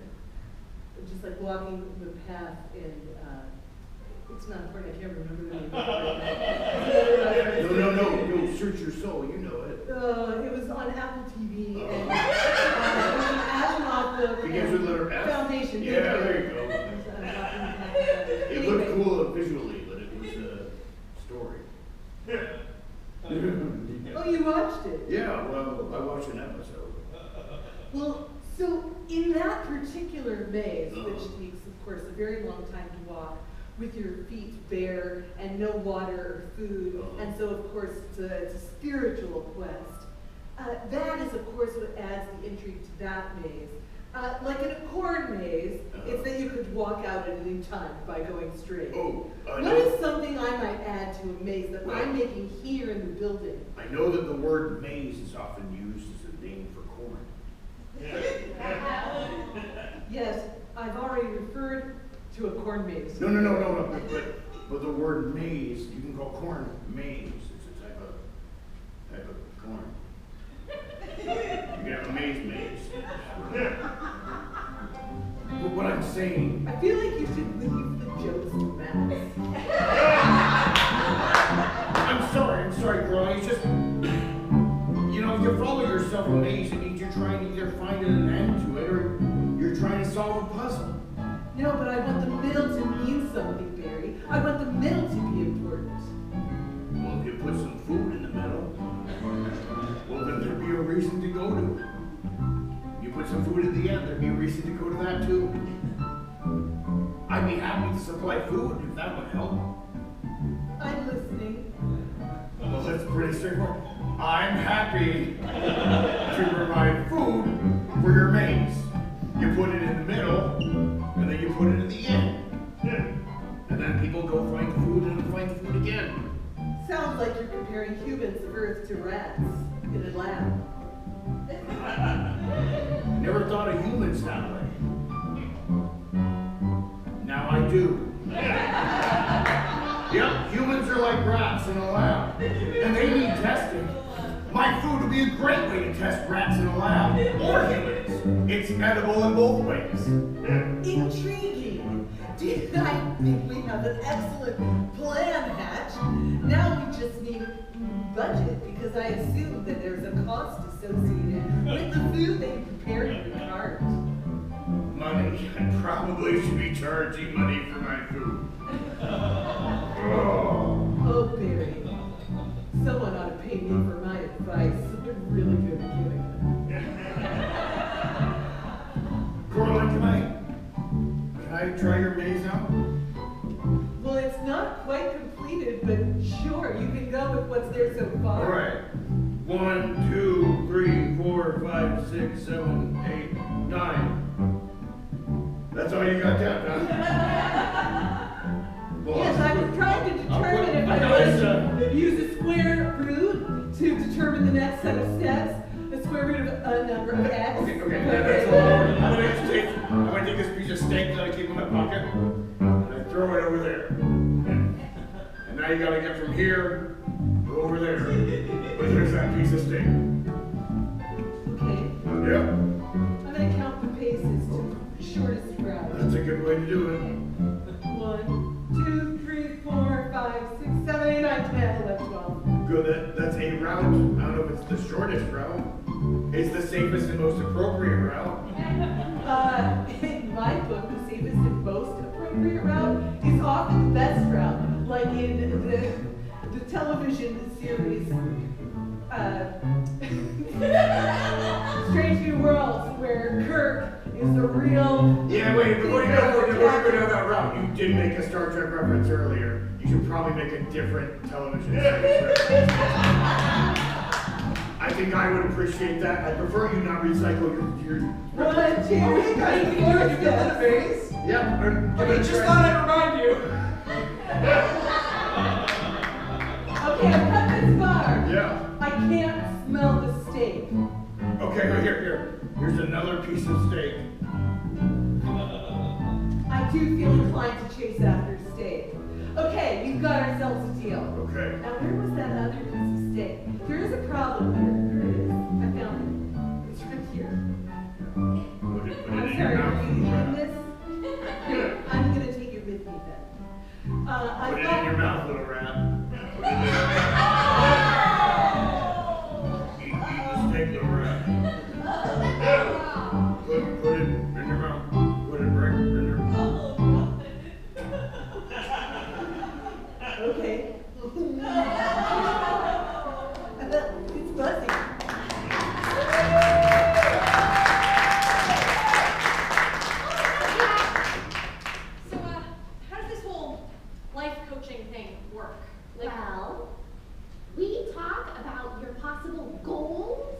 Speaker 9: just like walking the path in, it's not important, I can't remember the name of it.
Speaker 11: No, search your soul, you know it.
Speaker 9: It was on Apple TV, and it was an Asimov
Speaker 11: Begins with letter F?
Speaker 9: Foundation.
Speaker 11: Yeah, there you go. It looked cool visually, but it was a story.
Speaker 9: Oh, you watched it?
Speaker 11: Yeah, well, I watched an episode.
Speaker 9: Well, so in that particular maze, which takes, of course, a very long time to walk, with your feet bare and no water or food, and so, of course, it's a spiritual quest. That is, of course, what adds the intrigue to that maze. Like in a corn maze, it's that you could walk out at any time by going straight. What is something I might add to a maze that I'm making here in the building?
Speaker 11: I know that the word maze is often used as a name for corn.
Speaker 9: Yes, I've already referred to a corn maze.
Speaker 11: No. But the word maze, you can call corn maze. It's a type of corn. You can have a maze. But what I'm saying.
Speaker 9: I feel like you should leave the jokes to Max.
Speaker 11: I'm sorry, girl. It's just, you know, if you follow yourself a maze, it means you're trying to either find an end to it or you're trying to solve a puzzle.
Speaker 9: No, but I want the middle to mean something, Barry. I want the middle to be important.
Speaker 11: Well, if you put some food in the middle, well, then there'd be a reason to go to it. You put some food at the end, there'd be a reason to go to that too. I'd be happy to supply food if that would help.
Speaker 9: I'm listening.
Speaker 11: Well, that's pretty simple. I'm happy to provide food for your maze. You put it in the middle, and then you put it at the end. And then people go find food and find food again.
Speaker 9: Sounds like you're comparing humans of Earth to rats in a lab.
Speaker 11: Never thought of humans that way. Now I do. Yep, humans are like rats in a lab, and they need testing. My food would be a great way to test rats in a lab, or humans. It's edible in both ways.
Speaker 9: Intriguing. I think we have an excellent plan, Hatch. Now we just need budget, because I assume that there's a cost associated with the food that you prepare in your cart.
Speaker 11: Money. I probably should be charging money for my food.
Speaker 9: Oh, Barry. Someone ought to pay me for my advice. I'm really good at giving it.
Speaker 11: Coraline, can I try your maze out?
Speaker 9: Well, it's not quite completed, but sure, you can go with what's there so far.
Speaker 11: All right. 1, 2, 3, 4, 5, 6, 7, 8, 9. That's all you got down, huh? Well,
Speaker 9: Yes, I was trying to determine if I should use a square root to determine the next set of steps. The square root of a number of x.
Speaker 11: Okay, that's all. I'm gonna take this piece of steak that I keep in my pocket, and I throw it over there. And now you gotta get from here to over there. But there's that piece of steak.
Speaker 9: Okay.
Speaker 11: Yep.
Speaker 9: I'm gonna count the paces to the shortest route.
Speaker 11: That's a good way to do it.
Speaker 9: 1, 2, 3, 4, 5, 6, 7, 8, 9, 10, 11, 12.
Speaker 1: Good, that's a route. I don't know if it's the shortest route. It's the safest and most appropriate route.
Speaker 9: In my book, the safest and most appropriate route is often the best route. Like in the television series, Strange New Worlds, where Kirk is the real...
Speaker 1: Yeah, wait, before you go down that route, you did make a Star Trek reference earlier. You should probably make a different television series. I think I would appreciate that. I prefer you not recycle your
Speaker 9: 1, 2, 3,
Speaker 4: Hey guys,
Speaker 9: 4,
Speaker 4: before you get the base,
Speaker 1: Yep.
Speaker 4: I just thought I'd remind you.
Speaker 9: Okay, I've cut this far.
Speaker 1: Yeah.
Speaker 9: I can't smell the steak.
Speaker 1: Okay, right here. Here's another piece of steak.
Speaker 9: I do feel inclined to chase after steak. Okay, we've got ourselves a deal.
Speaker 1: Okay.
Speaker 9: Now, where was that other piece of steak? There is a problem here. Here it is. I found it. It's right here.
Speaker 1: Put it
Speaker 9: I'm
Speaker 1: in
Speaker 9: sorry,
Speaker 1: your
Speaker 9: are
Speaker 1: mouth.
Speaker 9: you eating this? Here, I'm gonna take it with me then. I
Speaker 1: Put it
Speaker 9: thought...
Speaker 1: in your mouth, little rat. Put it in your Eat the steak, little rat. Put it in your mouth. Put it right in your mouth.
Speaker 9: Okay. It's fuzzy.
Speaker 7: So, how does this whole life coaching thing work? Like,
Speaker 5: Well, we talk about your possible goals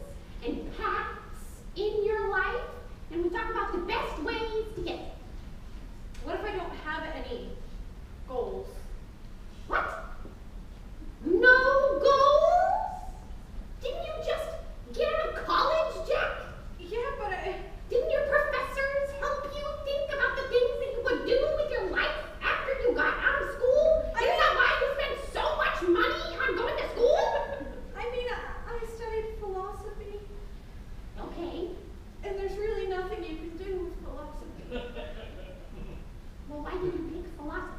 Speaker 5: and paths in your life, and we talk about the best ways to get there.
Speaker 7: what if I don't have any goals?
Speaker 5: What? No goals? Didn't you just get out of college, Jack?
Speaker 7: Yeah, but
Speaker 5: Didn't your professors help you think about the things that you would do with your life after you got out of school? Isn't that why you spent so much money on going to school?
Speaker 7: I studied philosophy,
Speaker 5: Okay.
Speaker 7: and there's really nothing you can do with philosophy.
Speaker 5: Well, why did you pick philosophy?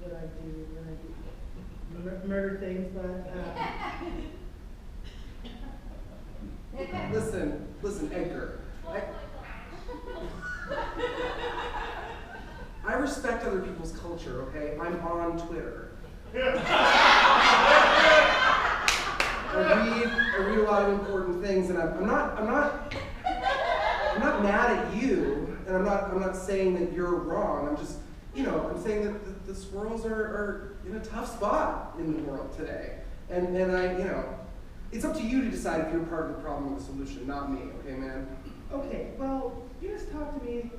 Speaker 10: what I do when I do murder things, but
Speaker 4: Listen, Edgar. I respect other people's culture, okay? I'm on Twitter. I read a lot of important things, and I'm not mad at you, and I'm not saying that you're wrong. I'm just, I'm saying that the squirrels are in a tough spot in the world today, and it's up to you to decide if you're part of the problem or the solution, not me, okay, man?
Speaker 10: okay, well, you just talk to me.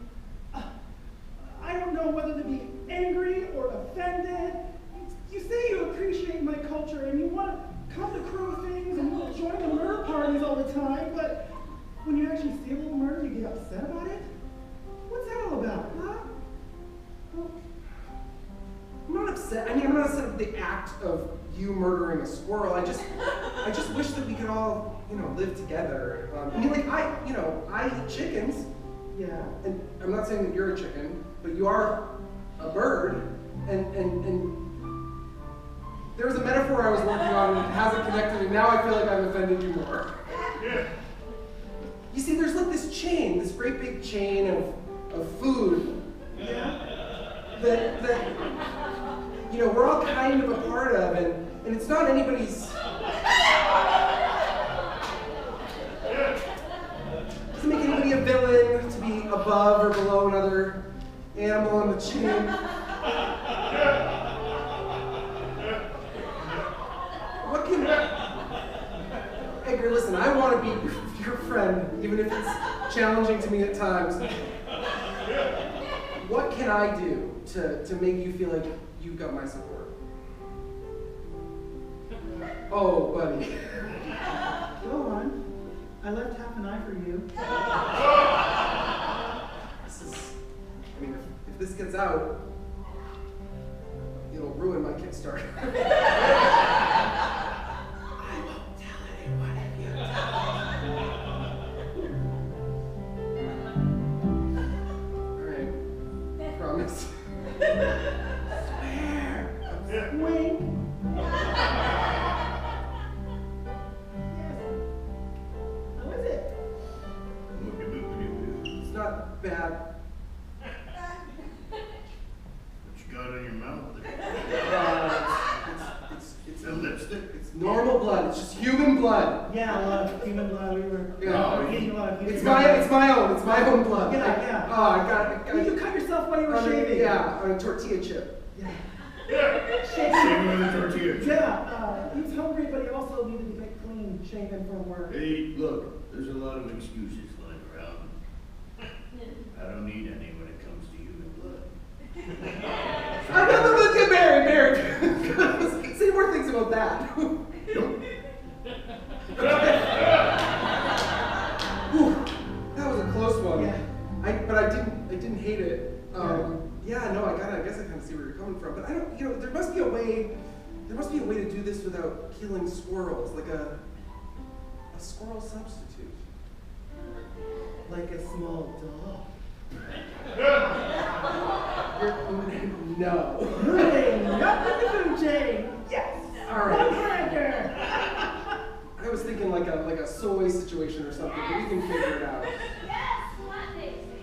Speaker 10: I don't know whether to be angry or offended. You say you appreciate my culture and you want to come to crow things and join the murder parties all the time, but when you actually see a little murder, you get upset about it? What's that all about, huh?
Speaker 4: Well, I'm not upset. I'm not upset with the act of you murdering a squirrel. I just wish that we could all, live together. I eat chickens.
Speaker 10: Yeah.
Speaker 4: And I'm not saying that you're a chicken, but you are a bird. And there was a metaphor I was working on and it hasn't connected, and now I feel like I've offended you more.
Speaker 11: Yeah.
Speaker 4: You see, there's like this chain, this great big chain of food.
Speaker 10: Yeah.
Speaker 4: That we're all kind of a part of, and it's not anybody's. It doesn't make anybody a villain to be above or below another animal on the chain. What can Edgar, listen, I want to be your friend, even if it's challenging to me at times. What can I do to make you feel like you've got my support? Oh, buddy.
Speaker 10: Go on. I left half an eye for you.
Speaker 4: If this gets out, it'll ruin my Kickstarter. I won't tell anyone if you tell. Alright. Promise. Swear.
Speaker 10: Wink.
Speaker 4: It's not bad.
Speaker 11: What you got in your mouth there?
Speaker 4: It's
Speaker 11: a lipstick?
Speaker 4: It's normal blood. It's just human blood.
Speaker 10: Yeah, a lot of human blood. We were eating a lot of human
Speaker 4: It's
Speaker 10: blood.
Speaker 4: my own. It's my own blood.
Speaker 10: Yeah.
Speaker 4: Oh, I got
Speaker 10: You cut yourself while you were shaving.
Speaker 4: Yeah, on a tortilla chip.
Speaker 10: Yeah.
Speaker 11: Shaving with a tortilla chip.
Speaker 10: Yeah. He's hungry, but he also needed to get clean shaven for work.
Speaker 11: Hey, look, there's a lot of excuses lying around. I don't need any when it comes to human blood.
Speaker 4: Mary. Say more things about that. Ooh, that was a close one.
Speaker 10: Yeah.
Speaker 4: But I didn't hate it. I guess I kind of see where you're coming from. But I don't, there must be a way to do this without killing squirrels, like a squirrel substitute.
Speaker 10: Like a small dog.
Speaker 4: No.
Speaker 10: Nothing Jane. Yes.
Speaker 4: All right.
Speaker 10: Hamburger.
Speaker 4: I was thinking like a soy situation or something, but we can figure it out.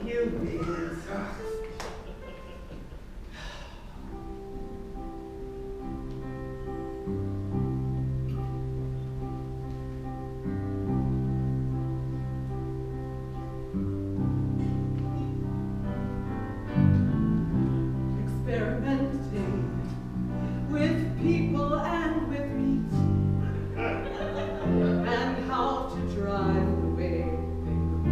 Speaker 10: You beans.
Speaker 9: Experimenting with people and with meat, and how to drive away the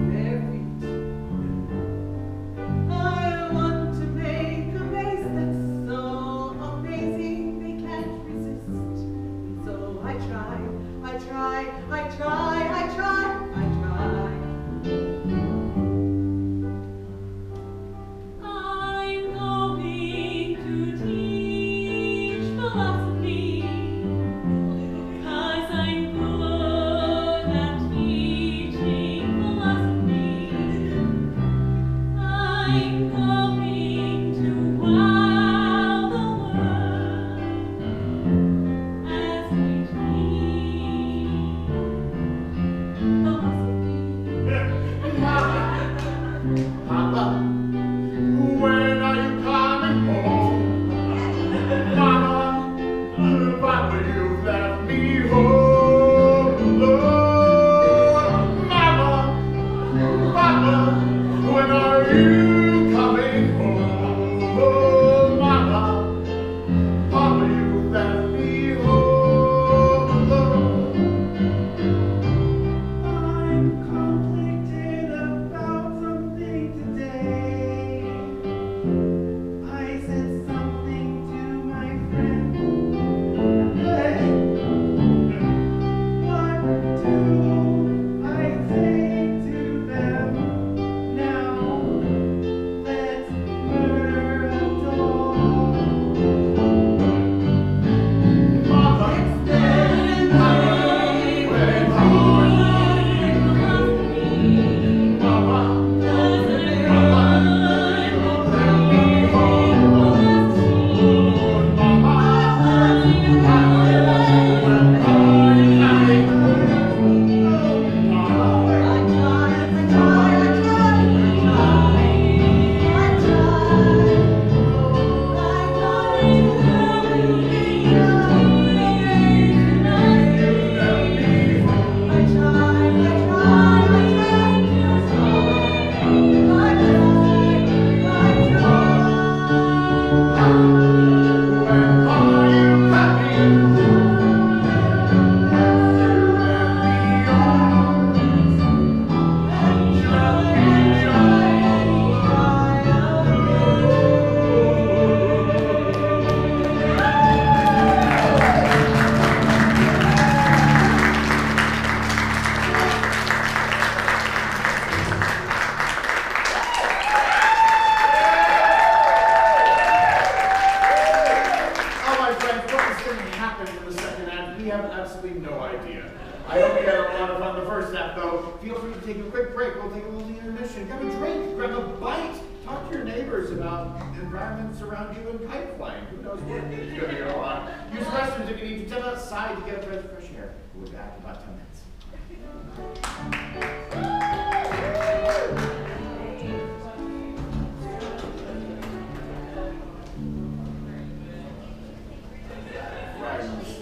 Speaker 1: feel free to take a quick break. We'll take a little intermission. Grab a drink, grab a bite. Talk to your neighbors about environments around you and kite flying. Who knows what you're going to hear a lot. Use restrooms if you need to. Step outside to get a breath of fresh air. We'll be back in about 10 minutes.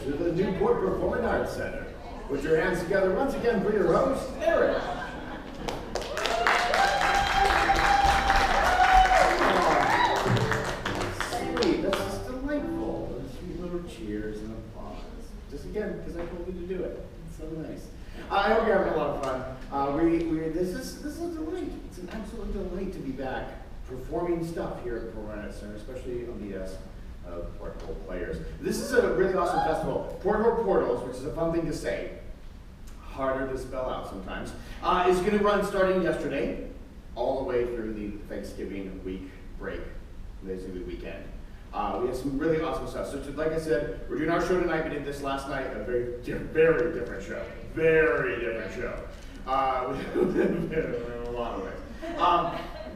Speaker 1: To the Newport Performing Arts Center. Put your hands together once again for your host, Eric. Oh, sweet, this is delightful. Those sweet little cheers and applause. Just again, because I told you to do it. It's so nice. I hope you're having a lot of fun. This is a delight. It's an absolute delight to be back performing stuff here at the Performing Arts Center, especially on the Porthole players. This is a really awesome festival. Porthole, which is a fun thing to say, harder to spell out sometimes, is going to run starting yesterday, all the way through the Thanksgiving week break, basically the weekend. We have some really awesome stuff. So like I said, we're doing our show tonight. We did this last night, a very different show. Very different show. In a lot of ways.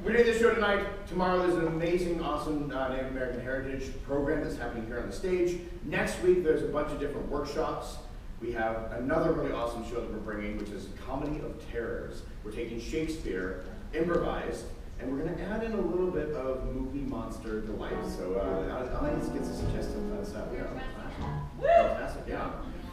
Speaker 1: We're doing this show tonight. Tomorrow there's an amazing, awesome Native American Heritage program that's happening here on the stage. Next week there's a bunch of different workshops. We have another really awesome show that we're bringing, which is Comedy of Terrors. We're taking Shakespeare, improvised, and we're going to add in a little bit of movie monster delight. So the audience gets to suggest some fun stuff. Fantastic, yeah.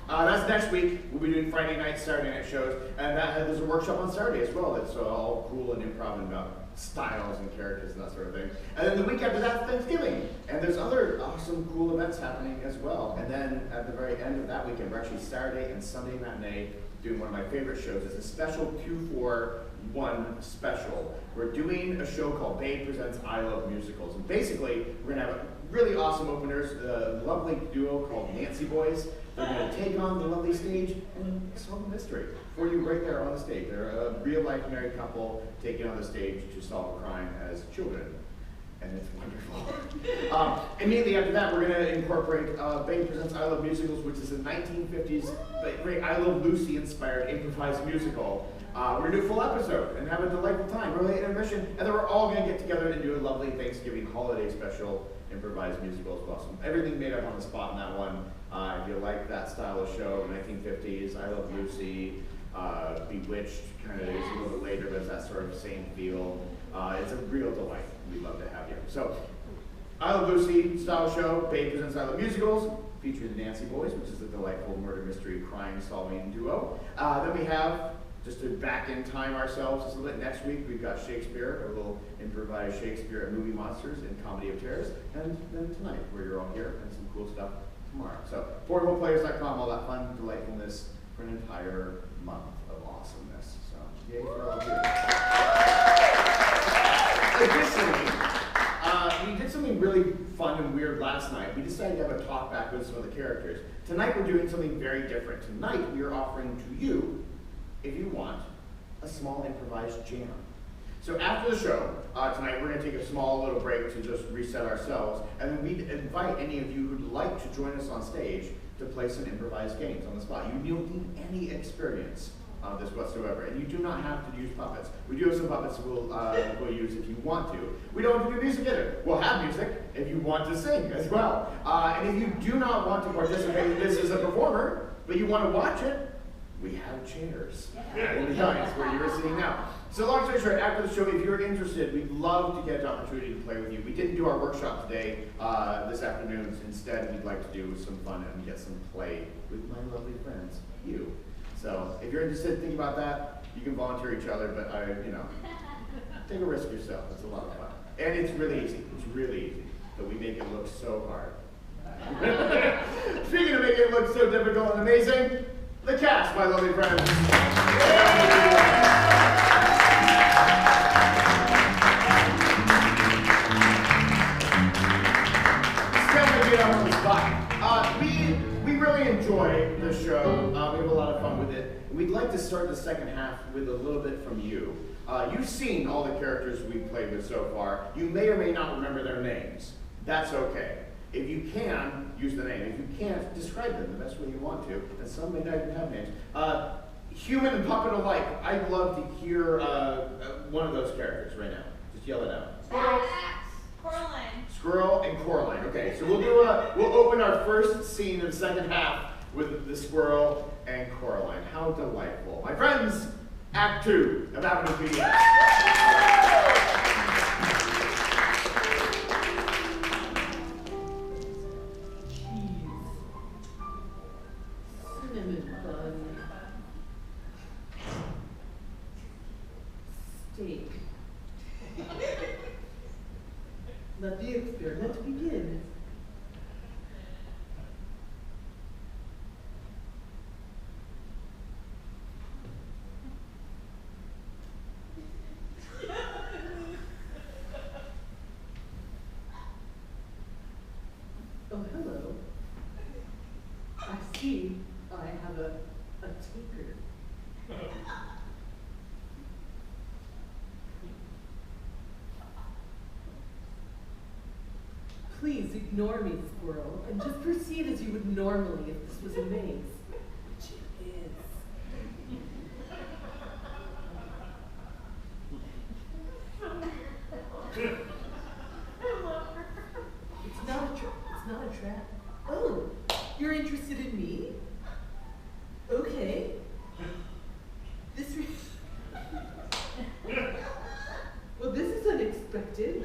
Speaker 1: That's next week. We'll be doing Friday night, Saturday night shows, and there's a workshop on Saturday as well that's all cool and improv and about styles and characters and that sort of thing. And then the week after that, Thanksgiving. And there's other awesome, cool events happening as well. And then at the very end of that weekend, we're actually Saturday and Sunday matinee doing one of my favorite shows. It's a special 2-4-1 special. We're doing a show called Babe Presents I Love Musicals. And basically, we're going to have really awesome openers, a lovely duo called Nancy Boys. They're going to take on the lovely stage and solve a mystery for you right there on the stage. They're a real-life married couple taking on the stage to solve a crime as children. And it's wonderful. Immediately after that, we're going to incorporate Babe Presents I Love Musicals, which is a 1950s great I Love Lucy-inspired improvised musical. We're going to do a full episode and have a delightful time, really intermission, and then we're all going to get together and do a lovely Thanksgiving holiday special improvised musical as well. So everything made up on the spot in that one. If you like that style of show, 1950s, I Love Lucy, Bewitched, kind of is a little bit later, but it's that sort of same feel. It's a real delight. We'd love to have you. So, I Love Lucy style show, Babe Presents I Love Musicals, featuring the Nancy Boys, which is a delightful murder mystery crime-solving duo. Then we have, just to back in time ourselves just a little bit, next week we've got Shakespeare, a little improvised Shakespeare and movie monsters and Comedy of Terrors, and then tonight, where you're all here, and some cool stuff tomorrow. So, portholeplayers.com, all that fun delightfulness for an entire month of awesomeness. So, yay for all of you. Additionally, we did something really fun and weird last night. We decided to have a talk back with some of the characters. Tonight we're doing something very different. Tonight we are offering to you, if you want, a small improvised jam. So after the show, tonight we're going to take a small little break to just reset ourselves, and then we'd invite any of you who'd like to join us on stage to play some improvised games on the spot. You don't need any experience of this whatsoever, and you do not have to use puppets. We do have some puppets we'll use if you want to. We don't have to do music either. We'll have music if you want to sing as well. And if you do not want to participate in this as a performer, but you want to watch it, we have chairs in the audience where you're sitting now. So long story short, after the show, if you're interested, we'd love to get an opportunity to play with you. We didn't do our workshop today, this afternoon. Instead, we'd like to do some fun and get some play with my lovely friends, you. So if you're interested, think about that. You can volunteer each other, but take a risk yourself. It's a lot of fun. And it's really easy. It's really easy. But we make it look so hard. Speaking of making it look so difficult and amazing, the cast, my lovely friends. On the spot. We really enjoy the show. We have a lot of fun with it. We'd like to start the second half with a little bit from you. You've seen all the characters we've played with so far. You may or may not remember their names. That's okay. If you can, use the name. If you can't, describe them the best way you want to. And some may not even have names. human and puppet alike, I'd love to hear one of those characters right now. Just yell it out.
Speaker 2: Coraline.
Speaker 1: Squirrel and Coraline. Okay, so we'll open our first scene of the second half with the squirrel and Coraline. How delightful. My friends, Act 2 of Avenue PDX.
Speaker 9: Cinnamon bun. Steak. Let the experiment begin. Oh, hello. I see I have a taker. Please ignore me, squirrel, and just proceed as you would normally if this was a maze, which it is. It's not a trap. Oh, you're interested in me? Okay. Well, this is unexpected.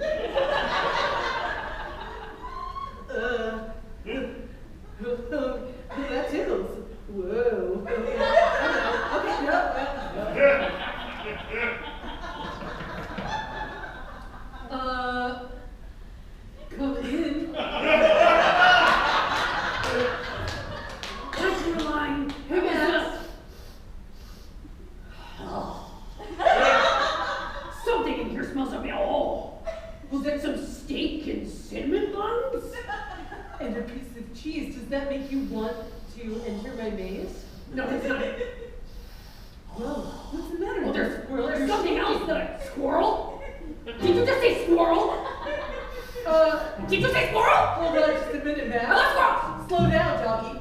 Speaker 9: That tickles. Whoa. Okay, no. Come in.
Speaker 8: Caroline, who is this? Something in here smells of meal. Was that some steak and cinnamon buns?
Speaker 9: And a piece of cheese. Does that make you want to enter my maze?
Speaker 8: No, that's not it.
Speaker 9: Whoa, what's the matter?
Speaker 8: Well, there's
Speaker 9: You're
Speaker 8: something
Speaker 9: shaking.
Speaker 8: else that squirrel? Did you just say squirrel? Did you say squirrel?
Speaker 9: Hold on just a minute, man.
Speaker 8: Oh, squirrel!
Speaker 9: Slow down, doggy.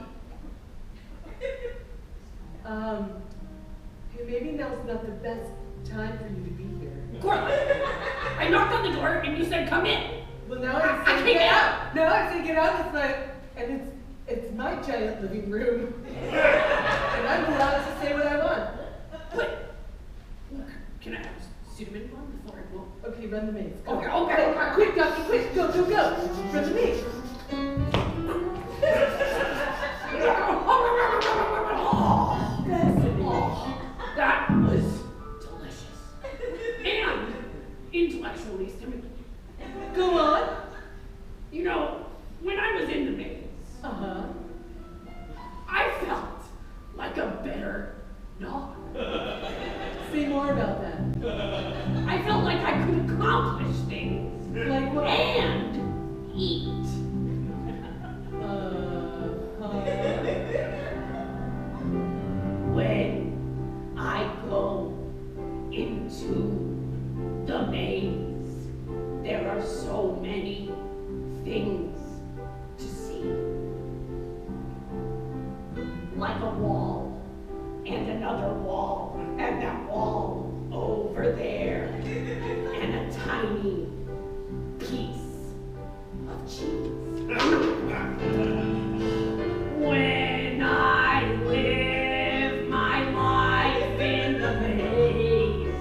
Speaker 9: Hey, maybe now's not the best time for you to be here.
Speaker 8: Coraline, I knocked on the door and you said come in.
Speaker 9: Well, now I'm
Speaker 8: I
Speaker 9: saying
Speaker 8: came
Speaker 9: get
Speaker 8: out.
Speaker 9: out. Now I'm saying get out. It's my giant living room, and I'm allowed to say what I want.
Speaker 8: Wait, can I have a cinnamon bun before I go?
Speaker 9: Okay, run the maze. Go.
Speaker 8: Okay.
Speaker 9: Quick, doggy, quick, go. Run the maze.
Speaker 8: That was delicious and intellectually stimulating.
Speaker 9: Go on.
Speaker 8: You know, when I was in the maze, I felt like a better dog.
Speaker 9: Say more about that.
Speaker 8: I felt like I could accomplish things.
Speaker 9: Like what?
Speaker 8: And eat. When I go into the maze, there are so many things to see. Like a wall, and another wall, and that wall over there, and a tiny piece of cheese. When I live my life in the maze,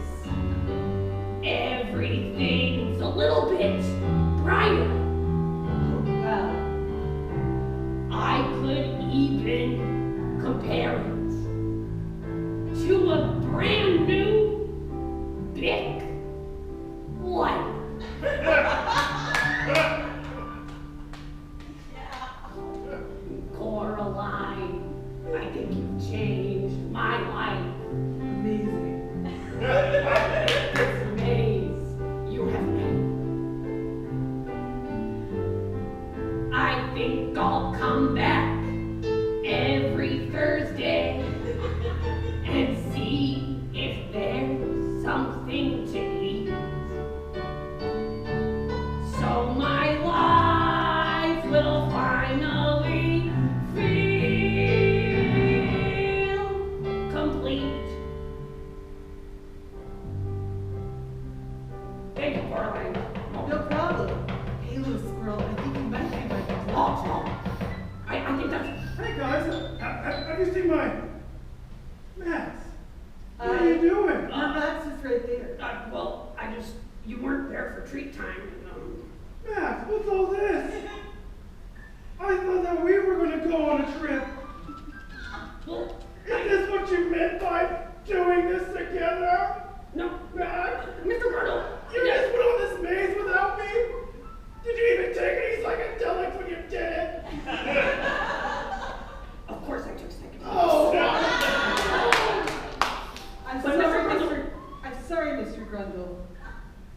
Speaker 8: everything's a little bit brighter.
Speaker 9: Wow.
Speaker 8: I could even compare it to a brand new big light. Coraline, I think you've changed my life.
Speaker 9: Amazing.
Speaker 8: This maze you have made. I think I'll come back every Thursday and see if there's something to eat. So my life will finally feel complete.
Speaker 6: Have you seen my Max? What are you doing?
Speaker 9: Your Max is right there.
Speaker 8: Well, you weren't there for treat time.
Speaker 6: Max, what's all this? I thought that we were going to go on a trip.
Speaker 8: Well,
Speaker 6: Is this what you meant by doing this together?
Speaker 8: no,
Speaker 6: Max?
Speaker 8: Mr. Girdle.
Speaker 6: You just went on this maze without me? Did you even take any psychedelics when you did it?
Speaker 8: Of course I took psychedelics.
Speaker 6: Oh,
Speaker 9: I'm
Speaker 8: But
Speaker 9: sorry, Mr. Grundle,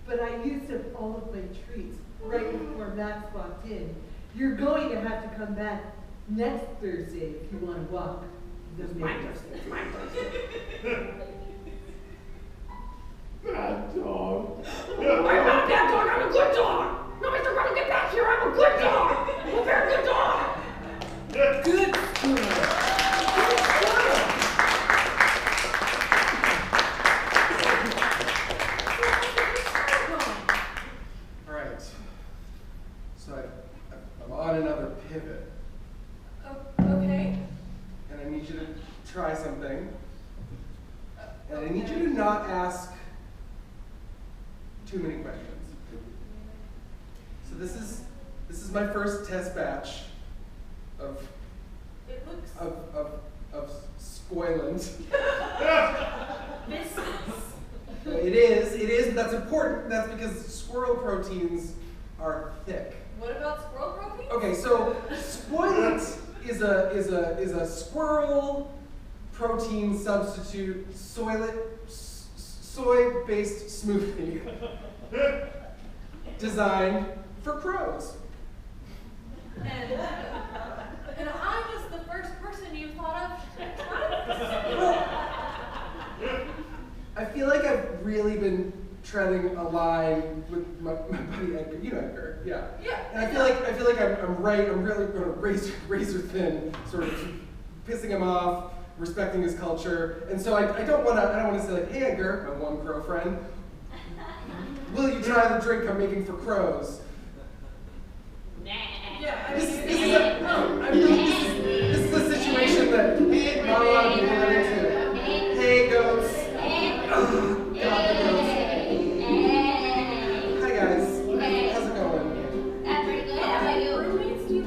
Speaker 9: but I used up all of my treats right before Max walked in. You're going to have to come back next Thursday if you want to walk the
Speaker 8: It's my
Speaker 9: maze.
Speaker 8: Thursday. It's my Thursday.
Speaker 6: bad dog.
Speaker 8: I'm not a bad dog. I'm a good dog. No, Mr. Girdle, get back here. I'm a good dog. I'm a very good dog.
Speaker 9: Good squirrel.
Speaker 4: All right. So I'm on another pivot,
Speaker 7: Okay.
Speaker 4: and I need you to try something. And I need you to not ask too many questions. So this is my first test batch of
Speaker 7: It looks.
Speaker 4: of Squoyland.
Speaker 7: This
Speaker 4: It is, but that's important. That's because squirrel proteins are thick.
Speaker 7: What about squirrel protein?
Speaker 4: Okay, so Squoyland is a squirrel protein substitute soy-based smoothie designed for crows.
Speaker 7: And I was the first person you thought of to try this.
Speaker 4: I feel like I've really been treading a line with my buddy Edgar. You know Edgar, yeah.
Speaker 7: Yeah.
Speaker 4: And I feel like I'm really going to razor thin, sort of pissing him off, respecting his culture, and so I don't want to say like, hey Edgar, my one crow friend, will you try the drink I'm making for crows?
Speaker 7: Yeah,
Speaker 4: This is a situation that not a lot of people run into. Hey goats. God, the goats. Hi guys. How's it going?
Speaker 5: Pretty good. How about you?
Speaker 7: roommates do you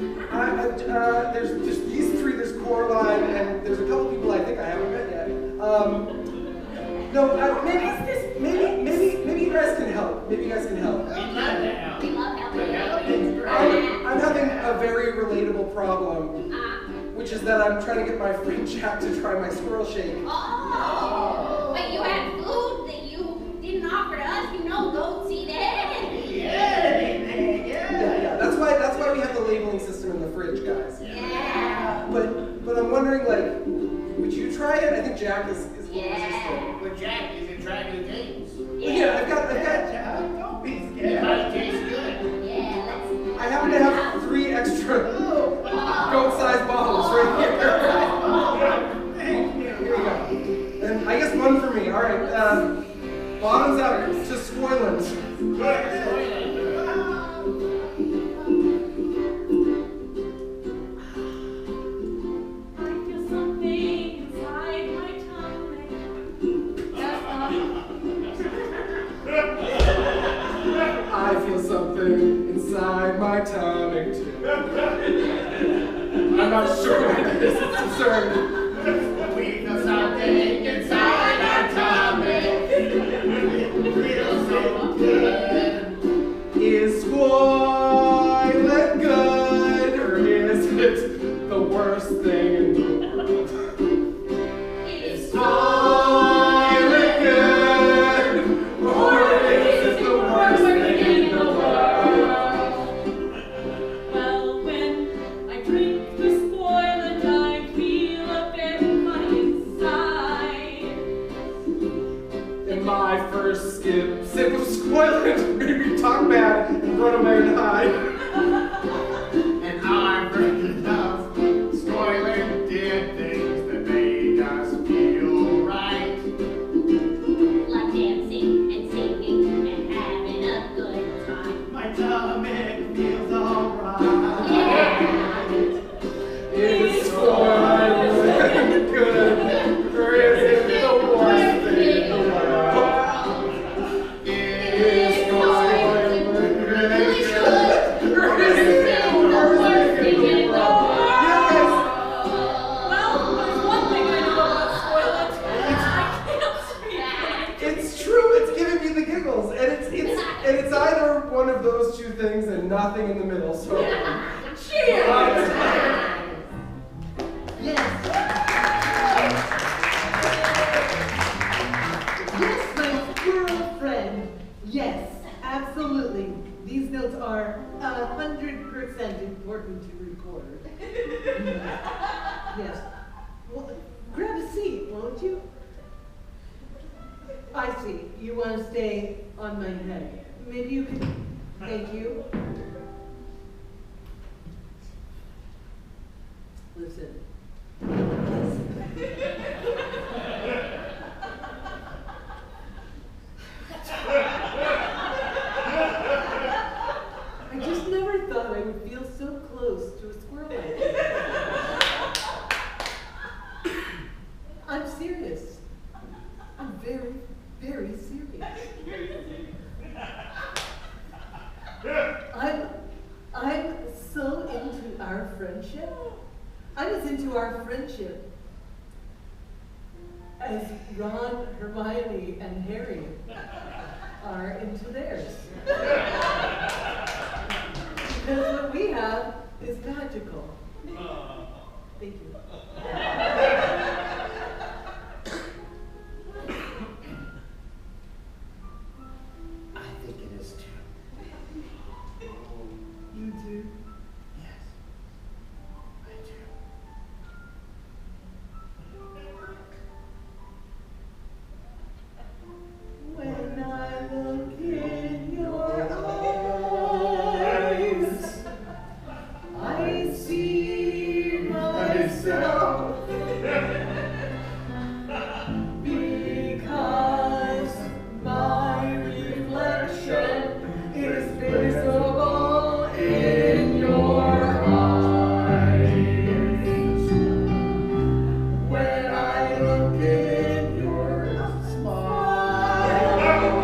Speaker 7: have?
Speaker 4: There's these three. There's Coraline, and there's a couple people I think I haven't met yet. No, maybe you guys can help. Maybe you guys can help.
Speaker 5: We love helping.
Speaker 4: I'm having a very relatable problem, which is that I'm trying to get my friend Jack to try my squirrel shake.
Speaker 5: Oh, but you had food that you didn't offer to us. You know, goats eat anything.
Speaker 4: Yeah. That's why we have the labeling system in the fridge, guys.
Speaker 5: Yeah.
Speaker 4: But I'm wondering, like, would you try it? I think Jack is a little resistant.
Speaker 1: But Jack, is it trying the games?
Speaker 4: Yeah, I've got.
Speaker 6: Don't be
Speaker 1: It
Speaker 6: scared.
Speaker 1: might taste good.
Speaker 5: Yeah, let's.
Speaker 4: I happen to have 3 extra goat-sized bottles right here.
Speaker 6: Thank you.
Speaker 4: Here we go. And I guess one for me. All right. Bottoms up to Squoyland.
Speaker 7: I feel something inside my tummy.
Speaker 4: I feel something inside my tummy too. I'm not sure what this is concerned.
Speaker 1: We feel something inside our tummy. It feels so good.
Speaker 4: Is Squoyland good, or is it the worst thing in the world? Is Squoyland good, or is it the worst thing in the world?
Speaker 7: Well, when I drink the Squoyland, I feel a bit funny inside.
Speaker 4: And my first sip of Squoyland made me talk bad and run away and hide.
Speaker 1: And our version of Squoyland did things that made us feel right.
Speaker 5: Like dancing and singing and having a good time.
Speaker 6: My tummy feels alright.
Speaker 5: Yeah.
Speaker 4: It's Squoyland. lying in the middle, so.
Speaker 5: Cheers!
Speaker 9: Yes. Yes, my squirrel friend. Yes, absolutely. These notes are 100% important to record. Yes. Well, grab a seat, won't you? I see. You want to stay on my head. Maybe you can. Thank you. Listen. I just never thought I would feel so close to a squirrel like you. I'm serious. I'm very, very serious. I'm so into our friendship. I'm as into our friendship as Ron, Hermione, and Harry are into theirs. Because what we have is magical. Thank you.
Speaker 1: I think it is too.
Speaker 9: You do?
Speaker 1: Yes, I do.
Speaker 9: When I look in your eyes, I see myself. Because my reflection is visible in your eyes. When I look in your smile,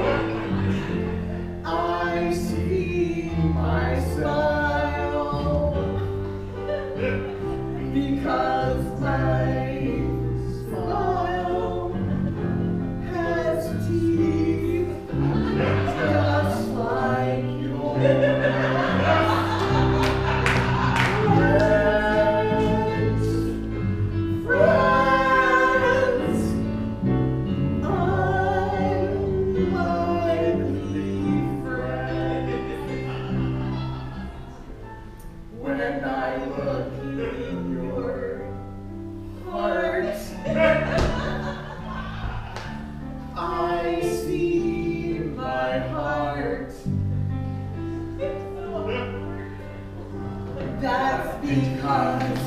Speaker 9: I see my smile. Because my smile has teeth just like yours. Friends, unlikely friends. When I look in your heart, I see my heart. That's because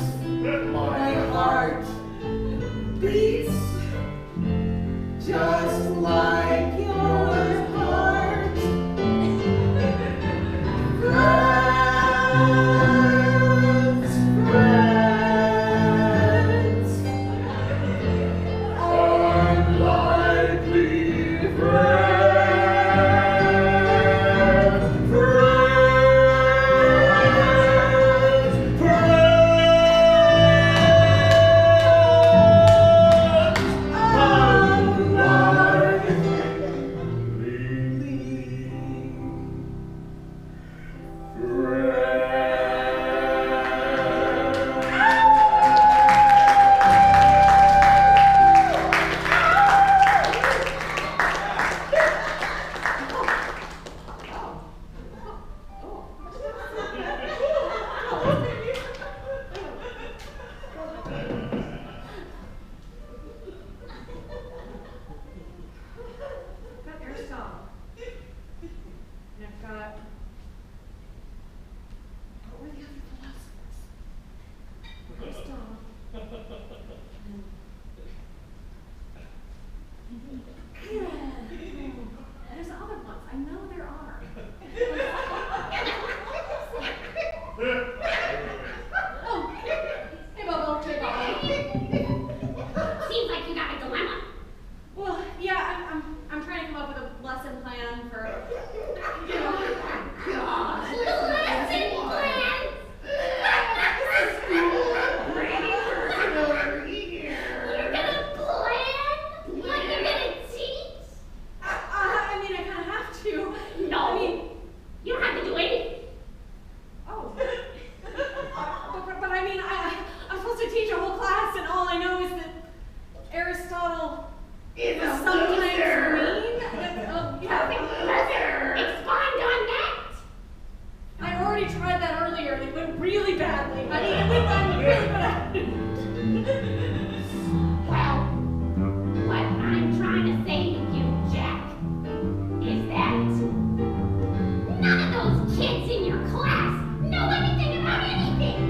Speaker 9: my heart beats just like your heart. Friends, friends, unlikely friends, friends, friends.
Speaker 8: went really badly, honey. It went really bad.
Speaker 5: Well, what I'm trying to say to you, Jack, is that none of those kids in your class know anything about anything.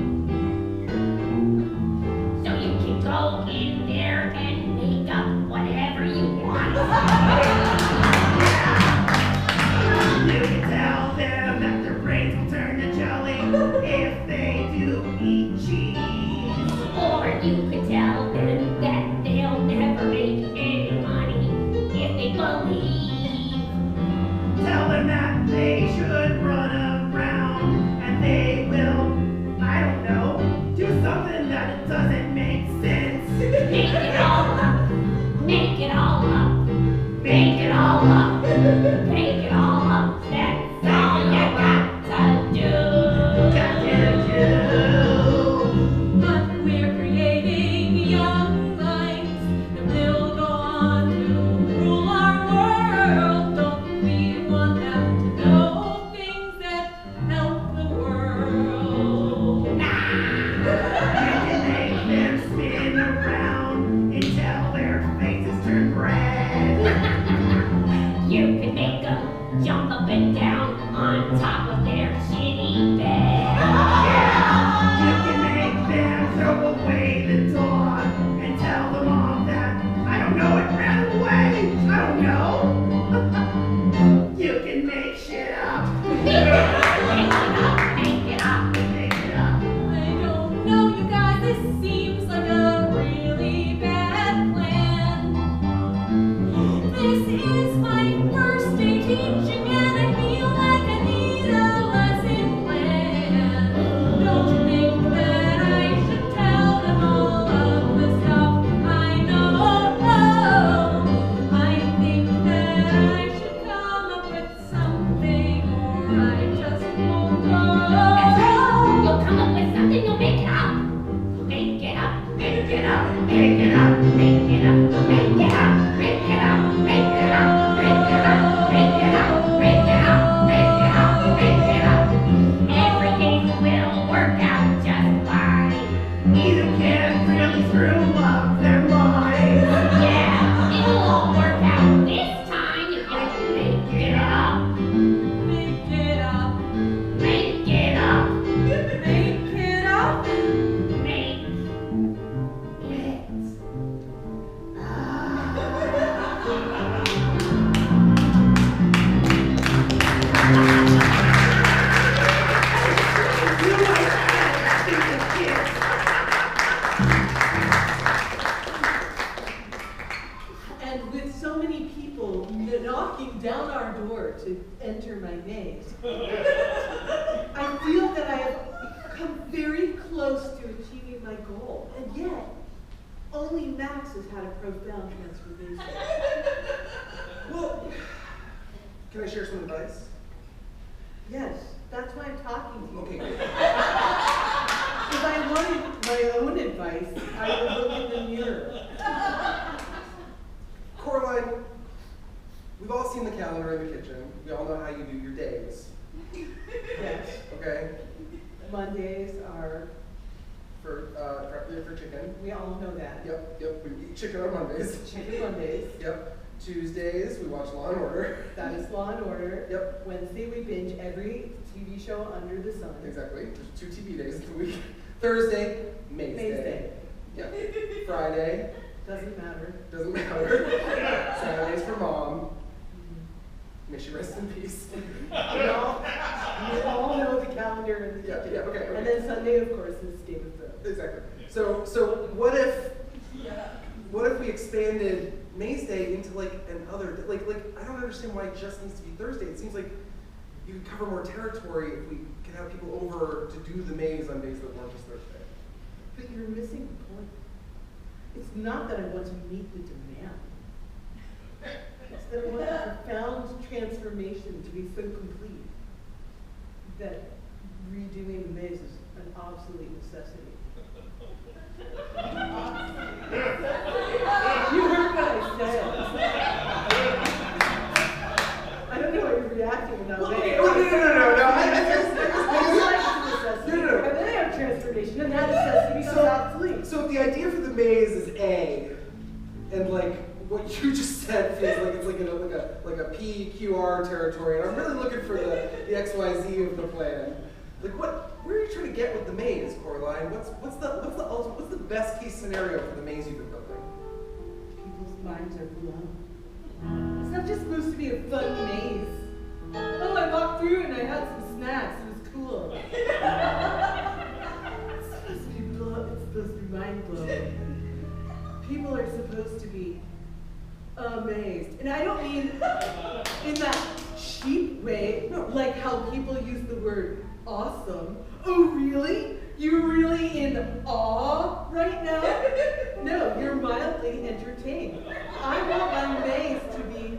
Speaker 5: So you can go in there and make up whatever you want.
Speaker 6: You can tell them that their brains will turn to jelly if they do eat cheese.
Speaker 5: Or you could tell them that they'll never make any money if they believe.
Speaker 6: Tell them that they should run around and they will, I don't know, do something that doesn't make sense.
Speaker 5: Make it all up. Make it all up. Make it all up. Make it all up. That's all you got to do.
Speaker 6: Got to do.
Speaker 8: But we're creating young minds that will go on to rule our world. Don't we want them to know things that help the world?
Speaker 6: You can make them spin around until their faces turn red.
Speaker 5: You can make them jump up and down on top of their shitty bed.
Speaker 6: You can make them throw away the dog and tell the mom that, I don't know, it ran away. I don't know. You can make shit up.
Speaker 5: Make it up. Make it up.
Speaker 6: Make it up.
Speaker 8: I don't know, you guys. This seems like a really bad plan. This is my first day teaching, and I feel like I need a lesson plan. Don't you think that I should tell them all of the stuff I know? I think that I should come up with something, or I just won't go.
Speaker 5: That's right. You'll come up with something, you'll make it up. Make it up. Make it up. Make it up. Make it up. Make it up. Make it up. Make it up. Make it up. Make it up. Make it up. Make it up. Make it up. Everything will work out just fine.
Speaker 6: You can really screw up their minds.
Speaker 5: Yeah, it'll all work out this time if you make it up.
Speaker 8: Make it up.
Speaker 5: Make it up.
Speaker 8: Make it up.
Speaker 5: Make it
Speaker 9: And with so many people knocking down our door to enter my maze, I feel that I have come very close to achieving my goal. And yet, only Max has had a profound transformation.
Speaker 4: Well, can I share some advice?
Speaker 9: Yes, that's why I'm talking to you.
Speaker 4: Okay, good.
Speaker 9: If I wanted my own advice, I would look in the mirror.
Speaker 4: Coraline, we've all seen the calendar in the kitchen. We all know how you do your days.
Speaker 9: Yes.
Speaker 4: Okay?
Speaker 9: Mondays are,
Speaker 4: For chicken.
Speaker 9: we all know that.
Speaker 4: Yep. We eat chicken on Mondays.
Speaker 9: Chicken Mondays.
Speaker 4: Yep. Tuesdays, we watch Law and Order.
Speaker 9: That is Law and Order.
Speaker 4: Yep.
Speaker 9: Wednesday, we binge every TV show under the sun.
Speaker 4: Exactly. There's 2 TV days in the week. Thursday, Maze Day. Yep. Friday,
Speaker 9: Doesn't matter.
Speaker 4: doesn't matter. Saturdays for Mom. May she rest in peace.
Speaker 9: We all know the calendar in the kitchen.
Speaker 4: Yeah, okay.
Speaker 9: And then Sunday, of course, is Game of Thrones.
Speaker 4: Exactly. So what if we expanded Maze Day into like another like I don't understand why it just needs to be Thursday. It seems like you could cover more territory if we could have people over to do the maze on days that weren't just Thursday.
Speaker 9: But you're missing the point. It's not that I want to meet the demand. It's that I want a profound transformation to be so complete that redoing the maze is an obsolete necessity. You heard what I said. I don't know why you're reacting in that way.
Speaker 4: No.
Speaker 9: And that necessity is obsolete.
Speaker 4: So if the idea for the maze is A, and like what you just said feels like it's like a PQR territory, and I'm really looking for the XYZ of the plan. Like where are you trying to get with the maze, Coraline? What's the best case scenario for the maze you've been building?
Speaker 9: People's minds are blown. It's not just supposed to be a fun maze. Oh, I walked through and I had some snacks. It was cool. It's supposed to be mind blowing. People are supposed to be amazed. And I don't mean in that cheap way, like how people use the word awesome. Oh, really? You're really in awe right now? No, you're mildly entertained. I want my maze to be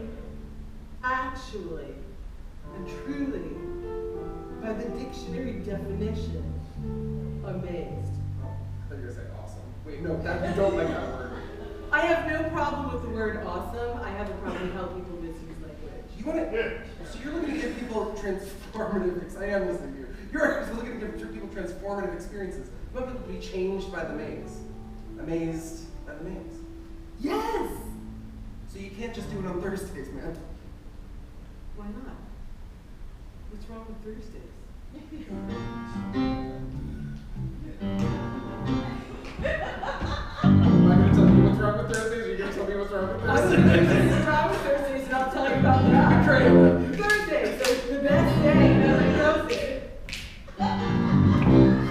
Speaker 9: actually and truly, by the dictionary definition, amazed.
Speaker 4: Oh, I thought you were going to say awesome. Wait, no, you don't like that word.
Speaker 9: I have no problem with the word awesome. I have a problem with how people misuse language.
Speaker 4: You want to? So you're looking to give people transformative. I am listening to you. You're looking to give people transformative experiences. You want people to be changed by the maze, amazed by the maze.
Speaker 9: Yes.
Speaker 4: So you can't just do it on Thursdays, man.
Speaker 9: Why not? What's wrong with Thursdays?
Speaker 4: Am I going to tell you what's wrong with Thursdays, or are you going to tell me what's wrong with
Speaker 9: I'm
Speaker 4: Thursdays?
Speaker 9: going to tell you what's wrong with Thursdays, and I'll tell you about that.
Speaker 4: Great.
Speaker 9: Thursday, so it's the best day every Thursday.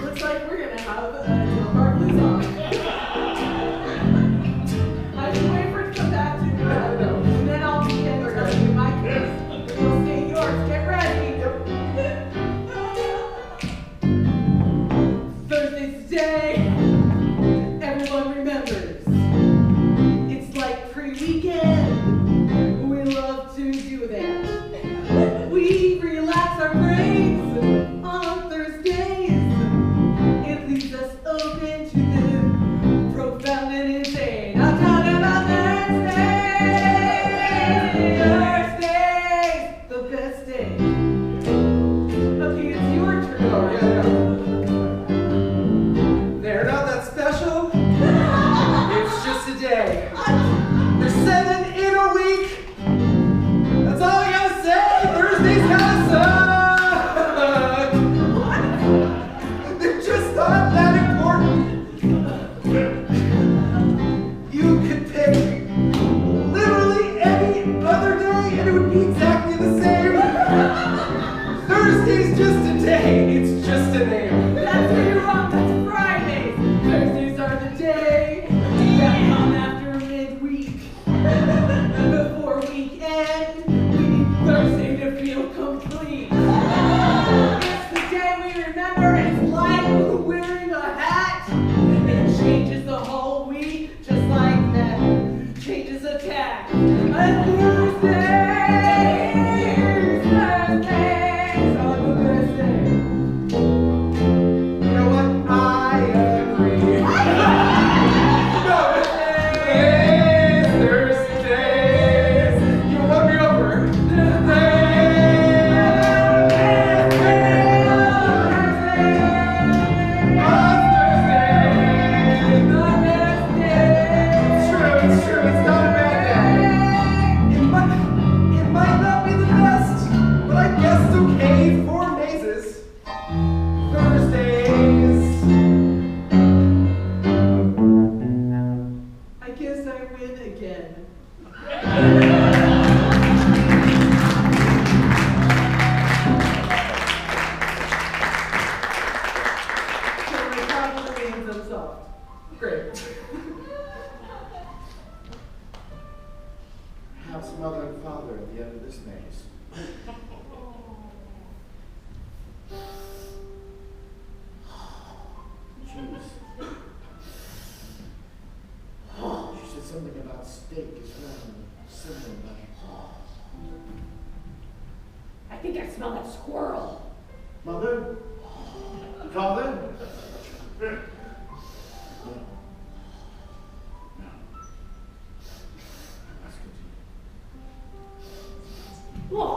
Speaker 9: Looks like we're going to have a Jill Park Blues on. I can wait for it to come back to me. And then I'll begin to tell you my case. You'll stay yours. Get ready. Thursday's the day everyone remembers. It's like pre-weekend. We love to do that. We relax our brains on Thursdays. It leaves us open to the profound and insane. I'm talking about Thursdays. Thursdays, the best day. Okay, it's your turn.
Speaker 4: Oh, yeah. They're not that special. It's just a day. There's 7 in a week. That's all I gotta say. Thursdays kinda suck. They're just not that important. You could pick literally any other day and it would be exactly the same. Thursday's just a day. It's just a name.
Speaker 9: That's where you're wrong. That's Fridays. Thursdays are the day that come after midweek. Before weekend, we need Thursday to feel complete. It's the day we remember. It's like wearing a hat. It changes the whole week, just like that changes a tack. And Thursdays are the best day.
Speaker 4: You know what? I agree. Thursdays. You won me over. It's true. It's not a bad day. It might not be the best, but I guess it's okay for mazes. Thursdays.
Speaker 9: I guess I win again. So my problem remains unsolved.
Speaker 4: Great.
Speaker 1: Perhaps mother and father at the end of this maze. Jeez. She said something about steak as well. Similar about
Speaker 5: I think I smell that squirrel.
Speaker 1: Mother? Father? No. No. Let's continue.
Speaker 5: Whoa.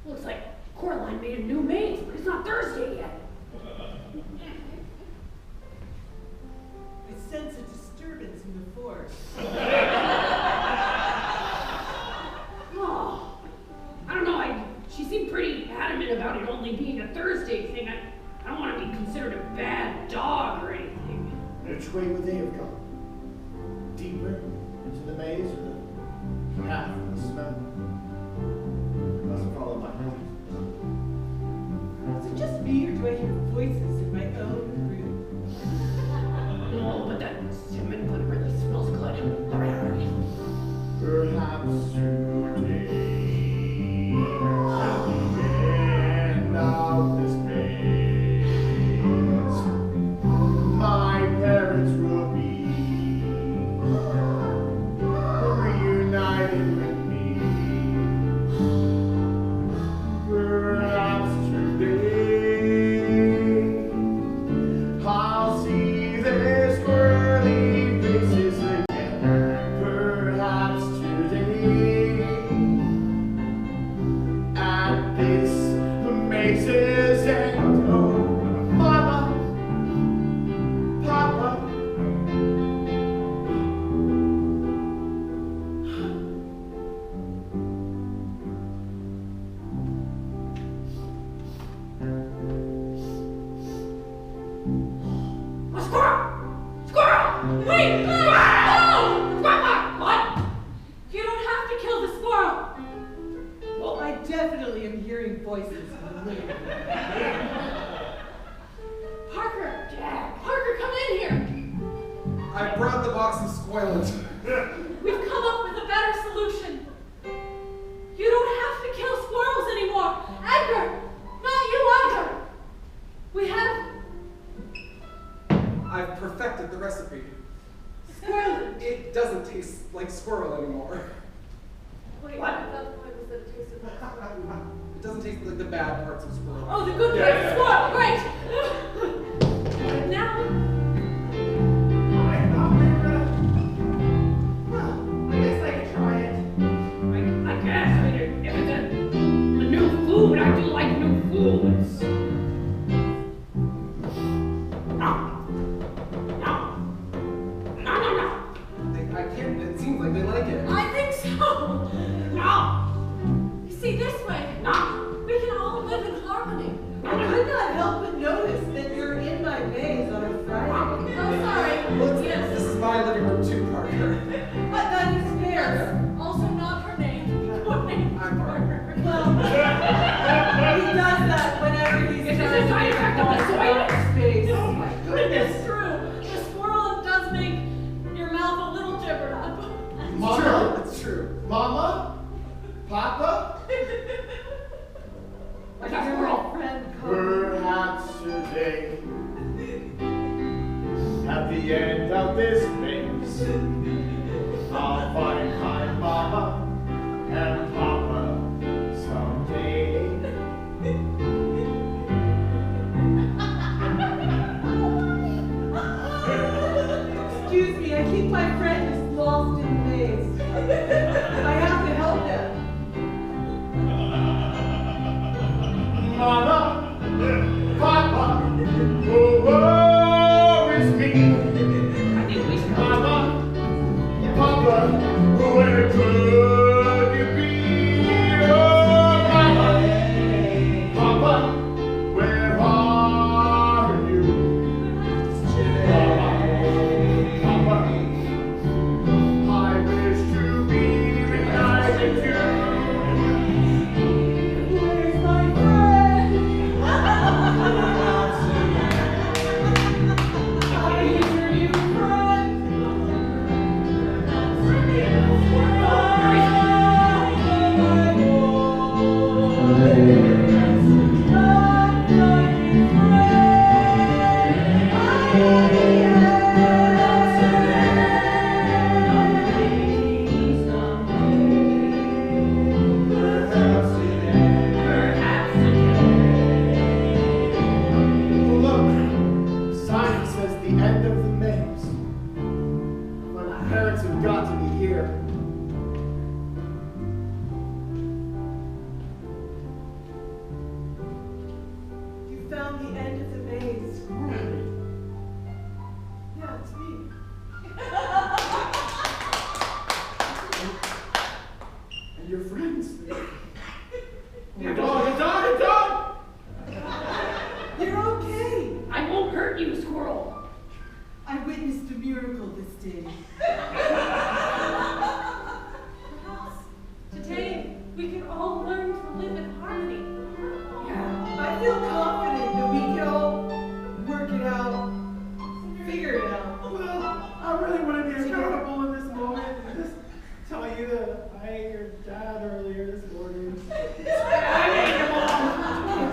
Speaker 5: Looks like Coraline made a new maze, but it's not Thursday yet.
Speaker 1: Which way would they have gone? Deeper into the maze or the path of the smell? I must follow my heart.
Speaker 9: Is it just me or do I hear voices in my own room?
Speaker 5: No, but that cinnamon bun really smells good.
Speaker 1: Perhaps today, at the end of this maze, my parents will be reunited with me. Perhaps today, I'll see their squirrely faces again. Perhaps today, at this maze's end, oh, Mama, Papa.
Speaker 8: A squirrel! Squirrel! Wait! Squirrel! What? You don't have to kill the squirrel.
Speaker 9: Well, I definitely am hearing voices in the room.
Speaker 8: Parker! Parker, come in here.
Speaker 4: I brought the box of spoilage.
Speaker 8: We've come up with a better solution. You don't have to kill squirrels anymore. Edgar! Not you either. We have
Speaker 4: I've perfected the recipe.
Speaker 8: squirrel.
Speaker 4: It doesn't taste like squirrel anymore.
Speaker 8: Wait, what? I thought the point was that it tasted like squirrel.
Speaker 4: It doesn't taste like the bad parts of squirrel.
Speaker 8: Oh, the good part of squirrel. Great. And now,
Speaker 6: Well, I guess I could try it.
Speaker 5: I guess. I mean, if it's a new food, I do like new foods. No.
Speaker 4: I can't, it seems like they like it.
Speaker 8: I think so.
Speaker 5: No.
Speaker 8: You see, this way, we can all live in harmony.
Speaker 9: I could not help but notice that you're in my maze on a Friday.
Speaker 8: Oh, sorry. Yes.
Speaker 4: This is my living room too, Parker.
Speaker 9: But that is fair.
Speaker 8: Also not her name. Her name.
Speaker 4: I'm Parker.
Speaker 9: Well, he does that whenever he's
Speaker 5: This is
Speaker 9: trying
Speaker 5: a side effect of the
Speaker 9: to
Speaker 5: soil.
Speaker 9: space.
Speaker 4: Oh my goodness.
Speaker 8: It's true. The squirrel does make your mouth a little gibbered up.
Speaker 1: Mama?
Speaker 4: It's true.
Speaker 1: Mama? Papa?
Speaker 5: Like a squirrel.
Speaker 9: Friend
Speaker 1: Perhaps today, at the end of this maze, I'll find my mama and papa someday.
Speaker 9: Excuse me, I think my friend is lost in the maze. I have to help him.
Speaker 1: Mama, Papa, oh, woe is me.
Speaker 5: I think we should go.
Speaker 1: Mama, Papa, where could you be? Oh, Mama, Papa, where are you? Mama, Papa, I wish to be reunited to you.
Speaker 9: Where's my friend? He's your new friend.
Speaker 1: Look, sign says the end of the maze. My parents have got to be here.
Speaker 9: You found the end of the maze. Yeah, it's me.
Speaker 1: And your friends.
Speaker 5: You're
Speaker 1: Dog, dog, dog!
Speaker 9: You're okay.
Speaker 5: I won't hurt you, squirrel.
Speaker 9: I I witnessed a miracle this day.
Speaker 8: Perhaps today we could all learn to live in harmony.
Speaker 9: Yeah, I feel confident that we can all work it out, figure it out.
Speaker 10: Well, I really want to be accountable in this moment and just tell you that I ate your dad earlier this morning.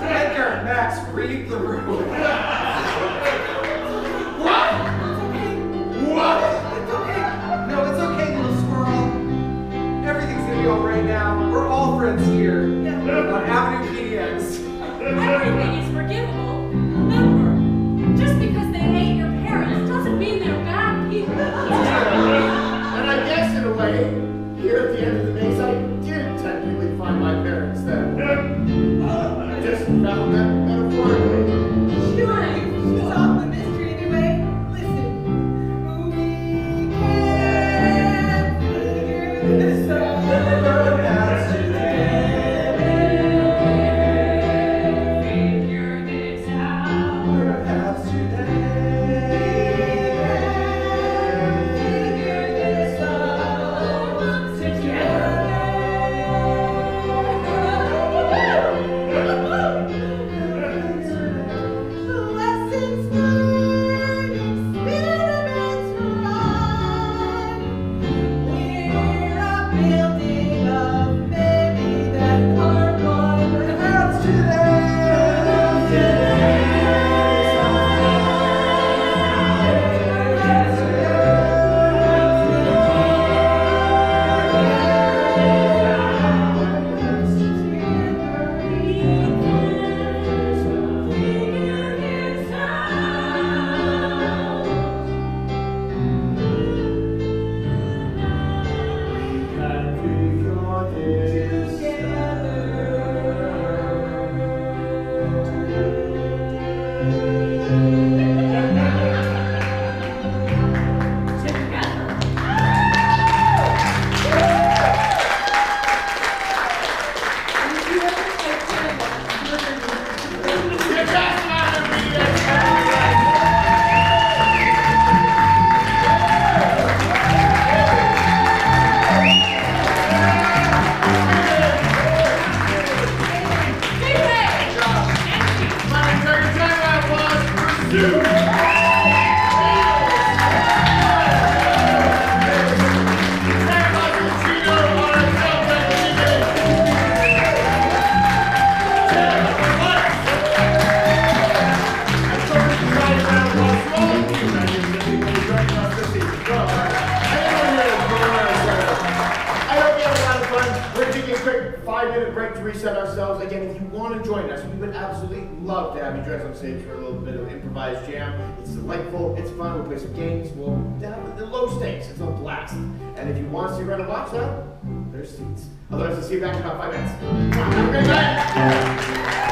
Speaker 4: Edgar, Max, read the room.
Speaker 11: What? What?
Speaker 4: It's okay. No, it's okay, little squirrel. Everything's gonna be all right now. We're all friends here on Avenue PDX.
Speaker 8: Everything is forgivable. Remember, just because they hate your parents doesn't mean they're bad people.
Speaker 1: And I guess in a way, here at the end of the maze, I did technically find my parents then. I just found that metaphorically.
Speaker 9: Sure, you solved the mystery anyway. Listen, we can't figure this out.
Speaker 4: Perhaps today.
Speaker 8: Figure this out.
Speaker 4: Perhaps today.
Speaker 9: Figure this out together. Lessons learned, experiments run. We're a building of many that are one. Perhaps
Speaker 1: Reset ourselves. Again, if you want to join us, we would absolutely love to have you join us on stage for a little bit of improvised jam. It's delightful, it's fun, we'll play some games, we'll have the low stakes, it's a blast. And if you want to see around and watch that, there's seats. Otherwise, I'll see you back in about 5 minutes. Have a great night!